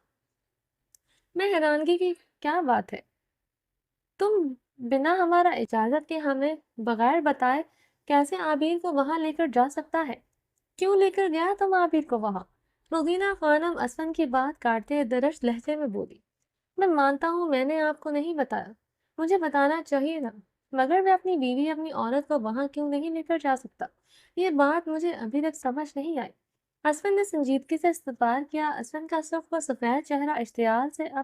میں حیرانگی کی کیا بات ہے؟ تم بنا ہمارا اجازت کے ہمیں بغیر بتائے کیسے عابر کو وہاں لے کر جا سکتا ہے؟ کیوں لے کر گیا تم عابر کو وہاں؟ روزینہ خانم اسفند کی بات کاٹتے درشت لہجے میں بولی۔ میں مانتا ہوں میں نے آپ کو نہیں بتایا، مجھے بتانا چاہیے تھا، مگر میں اپنی بیوی اپنی عورت کو وہاں کیوں نہیں لے کر جا سکتا؟ یہ بات مجھے ابھی تک سمجھ نہیں آئی۔ اسفند نے سنجیدگی سے استقبال کیا۔ اسفند کا سرخ و سفید چہرہ اشتعال سے اب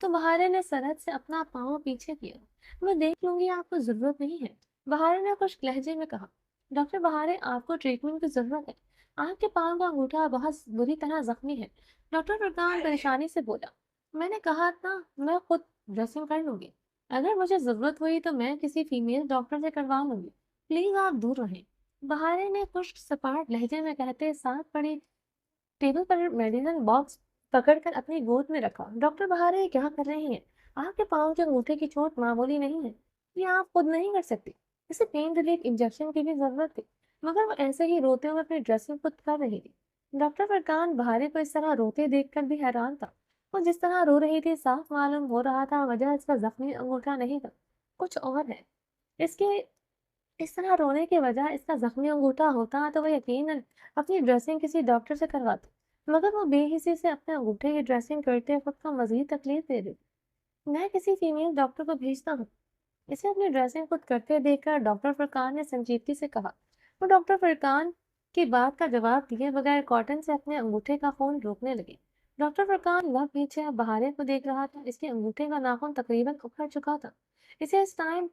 تو بہارے نے سرحد سے اپنا پاؤں پیچھے کیا۔ میں دیکھ لوں گی، آپ کو ضرورت نہیں ہے، بہارے نے خشک لہجے میں کہا۔ ڈاکٹر بہارے، آپ کو ٹریٹمنٹ کی ضرورت ہے، آپ کے پاؤں کا انگوٹھا بہت بری طرح زخمی ہے، ڈاکٹر فرقان پریشانی سے بولا۔ میں نے کہا تھا میں خود ڈریسنگ کر لوں گی، اگر مجھے ضرورت ہوئی تو میں کسی فیمیل ڈاکٹر سے کروا لوں گی، پلیز آپ دور رہیں، بہارے نے خشک سپاٹ لہجے میں کہتے ساتھ پڑی ٹیبل پر میڈیسن باکس پکڑ کر اپنی گود میں رکھا۔ ڈاکٹر بہارے، یہ کیا کر رہے ہیں؟ آپ کے پاؤں کے انگوٹھے کی چوٹ معمولی نہیں ہے، یہ آپ خود نہیں کر سکتی، اسے پین ریلیف انجیکشن کی بھی ضرورت تھی، مگر وہ ایسے ہی روتے ہوئے اپنی ڈریسنگ خود کر رہی تھی۔ ڈاکٹر فرقان بہارے کو اس طرح روتے دیکھ کر بھی حیران تھا۔ وہ جس طرح رو رہی تھی صاف معلوم ہو رہا تھا وجہ اس کا زخمی انگوٹھا نہیں تھا، کچھ اور ہے۔ اس کے اس طرح رونے کی وجہ اس کا زخمی انگوٹھا ہوتا تو وہ یقیناً اپنی ڈریسنگ کسی ڈاکٹر سے کرواتی، مگر وہ بے حسی سے اپنے انگوٹھے کی ڈریسنگ کرتے وقت کو مزید تکلیف دے دیتی۔ میں کسی فیمیل ڈاکٹر کو بھیجتا ہوں، اسے اپنی ڈریسنگ خود کرتے دیکھ کر ڈاکٹر فرقان نے سنجیدگی سے کہا۔ وہ ڈاکٹر فرقان کی بات کا جواب دیے بغیر کاٹن سے اپنے انگوٹھے کا خون روکنے لگے۔ ڈاکٹر فرقان لب پیچھے بہارے کو دیکھ رہا تھا، اس کے انگوٹھے کا ناخن تقریباً اکھڑ چکا تھا، اسے اس ٹائم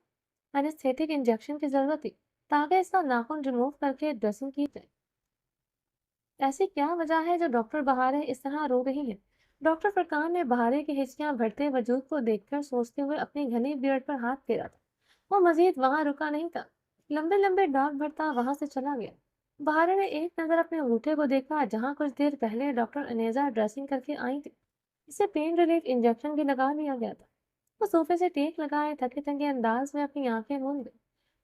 اینستھیٹک انجیکشن کی ضرورت تھی تاکہ اس کا ناخن ریموو کر کے ڈریسنگ کی جائے۔ ایسی کیا وجہ ہے جو ڈاکٹر بہارے اس طرح رو رہی ہے؟ ڈاکٹر فرقان نے بہارے کی ہچکیاں بھرتے وجود کو دیکھ کر سوچتے ہوئے اپنی گھنی بیئرڈ پر ہاتھ پھیرا تھا۔ وہ مزید وہاں رکا نہیں تھا، لمبے لمبے ڈاک بھرتا وہاں سے چلا گیا۔ بہارے نے ایک نظر اپنے انگوٹھے کو دیکھا جہاں کچھ دیر پہلے ڈاکٹر انیزا ڈریسنگ کر کے آئی تھی، اسے پین ریلیف انجیکشن بھی لگا لیا گیا تھا۔ وہ صوفے سے ٹیک لگائے تھکے تھکے انداز میں اپنی آنکھیں موند گئی۔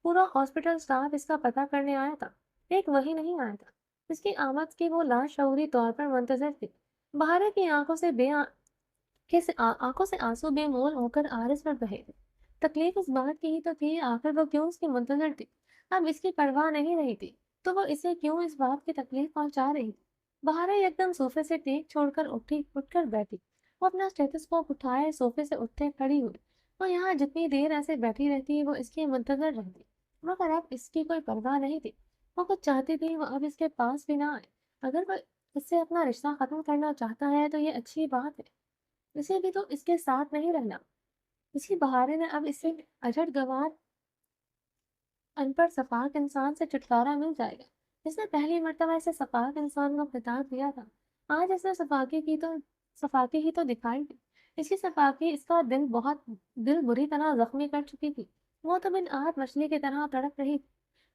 پورا ہاسپٹل اسٹاف اس کا پتہ کرنے آیا تھا، ایک وہی نہیں آیا تھا، اس کی آمد کی وہ لاشعوری طور پر منتظر تھی۔ بہارے کی آنکھوں سے آنسو بے مول ہو کر آرس پر بہے تھے۔ تکلیف اس بات کی ہی تو تھی آخر وہ کیوں اس کی منتظر تھی، اب اس کی پرواہ نہیں رہی تھی تو وہ اسے کیوں اس بات کی تکلیف پہنچا رہی تھی۔ بہارے یکدم صوفے سے ٹیک چھوڑ کر اٹھ کر بیٹھی، وہ اپنا اسٹیتھوسکوپ اٹھائے صوفے سے اٹھتے کھڑی ہوئی۔ وہ یہاں جتنی دیر ایسے بیٹھی رہتی وہ اس کی منتظر رہتی، مگر اب اس کی کوئی پرواہ نہیں تھی۔ وہ کچھ چاہتی تھی وہ اب اس کے پاس بھی نہ آئے، اگر وہ اس سے اپنا رشتہ ختم کرنا چاہتا ہے تو یہ اچھی بات ہے، اسے بھی تو اس کے ساتھ نہیں رہنا۔ اسی بہارے نے اب اس سے اجڑ گوار ان پر سفاک انسان سے چھٹکارا مل جائے گا۔ اس نے پہلی مرتبہ اسے سفاک انسان کو خطاب دیا تھا، آج اس نے صفاکی ہی تو دکھائی تھی۔ اس کی صفاکی اس کا دل بری طرح زخمی کر چکی تھی، وہ تو بن آہت مچھلی کی طرح تڑپ رہی تھی۔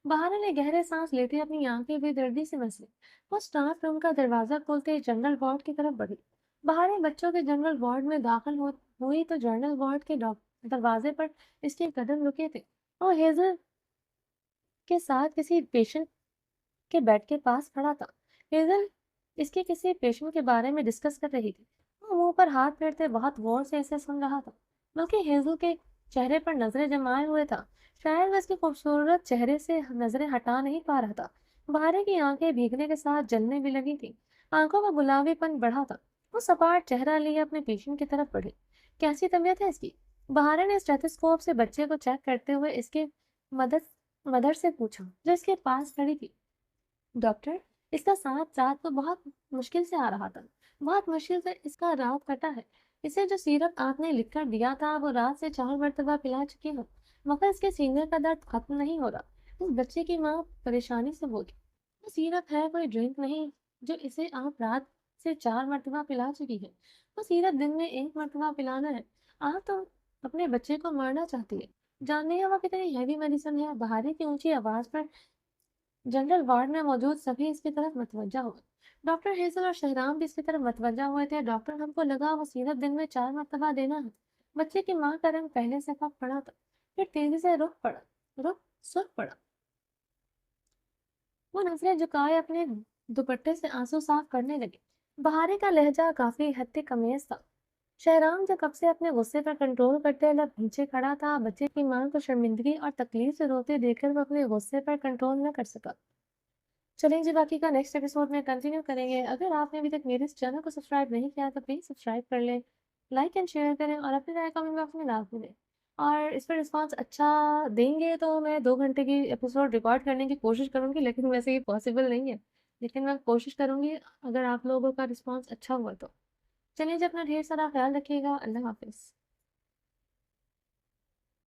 بہارے نے گہرے سانس لیتے اپنی آنکھیں بے دردی سے مس لی، وہ اسٹاف روم کا دروازہ کھولتے جنرل وارڈ کی طرف بڑھی۔ بہارے بچوں کے جنرل وارڈ میں داخل ہوئی تو جنرل وارڈ کے دروازے پر اس کے قدم رکے تھے۔ وہ ہیزل کے ساتھ کسی پیشنٹ کے بیڈ کے پاس کھڑا تھا۔ ہیزل اس کے کسی پیشنٹ کے بارے میں ڈسکس کر رہی تھی، وہ منہ پر ہاتھ پھیرتے بہت غور سے اسے سن رہا تھا، بلکہ ہیزل کے چہرے پر نظریں جمائے ہوئے تھا، شاید وہ اس کے خوبصورت چہرے سے نظریں ہٹا نہیں پا رہا تھا۔ بہارے کی آنکھیں بھیگنے کے ساتھ جلنے بھی لگی تھی، آنکھوں کا گلابی پن بڑھا تھا، وہ سپاٹ چہرہ لیے اپنے پیشنٹ کی طرف بڑھی۔ کیسی طبیعت ہے اس کی؟ بہارے نے اسٹیتھوسکوپ سے بچے کو چیک کرتے ہوئے اس کے مدر سے پوچھا جو اس کے پاس کھڑی تھی۔ ڈاکٹر، اس کا ساتھ تو بہت مشکل سے آ رہا تھا، بہت مشکل سے اس کا رات کٹا ہے، اسے جو سیرپ آپ نے لکھ کر دیا تھا وہ رات سے 4 مرتبہ پلا چکی ہوں، مگر اس کے سینے کا درد ختم نہیں ہو رہا۔ اس بچے کی ماں پریشانی سے بولی۔ وہ سیرپ ہے، کوئی ڈرنک نہیں جو اسے آپ رات سے 4 مرتبہ پلا چکی ہے، وہ سیرپ دن میں 1 مرتبہ پلانا ہے، آپ تو اپنے بچے کو مارنا چاہتی ہے، جاننے ہیں وہ کتنی ہیوی میڈیسن ہے۔ بہارے کی اونچی آواز پر جنرل وارڈ میں موجود سبھی اس کی طرف متوجہ ہوئے، ڈاکٹر ہیزل اور شہرام بھی اس کی طرف متوجہ ہوئے تھے۔ ڈاکٹر، ہم کو لگا وہ سیرپ دن میں 4 مرتبہ دینا ہے۔ بچے کی ماں کا رنگ پہلے سے پھک پڑا تھا، پھر تیزی سے سرخ پڑا، وہ نظریں جھکائے اپنے دوپٹے سے آنسو صاف کرنے لگے۔ بہارے کا لہجہ کافی حد تک کمیز تھا۔ شہرام جو کب سے اپنے غصے پر کنٹرول کرتے لب نیچے کھڑا تھا، بچے کی ماں کو شرمندگی اور تکلیف سے روتے دیکھ کر وہ اپنے غصے پر کنٹرول نہ کر سکا۔ چلیں جی، باقی کا نیکسٹ ایپیسوڈ میں کنٹینیو کریں گے۔ اگر آپ نے ابھی تک میرے اس چینل کو سبسکرائب نہیں کیا تو پلیز سبسکرائب کر لیں، لائک اینڈ شیئر کریں اور اپنی رائے کمنٹ باکس میں لازمی دیں۔ اور اس پر رسپانس اچھا دیں گے تو میں 2 گھنٹے کی ایپیسوڈ ریکارڈ کرنے کی کوشش کروں گی، لیکن ویسے یہ پاسبل نہیں ہے، لیکن میں کوشش کروں گی اگر آپ لوگوں کا رسپانس اچھا ہوا تو۔ چلیے جی، اپنا ڈھیر سارا خیال رکھیے گا۔ اللہ حافظ۔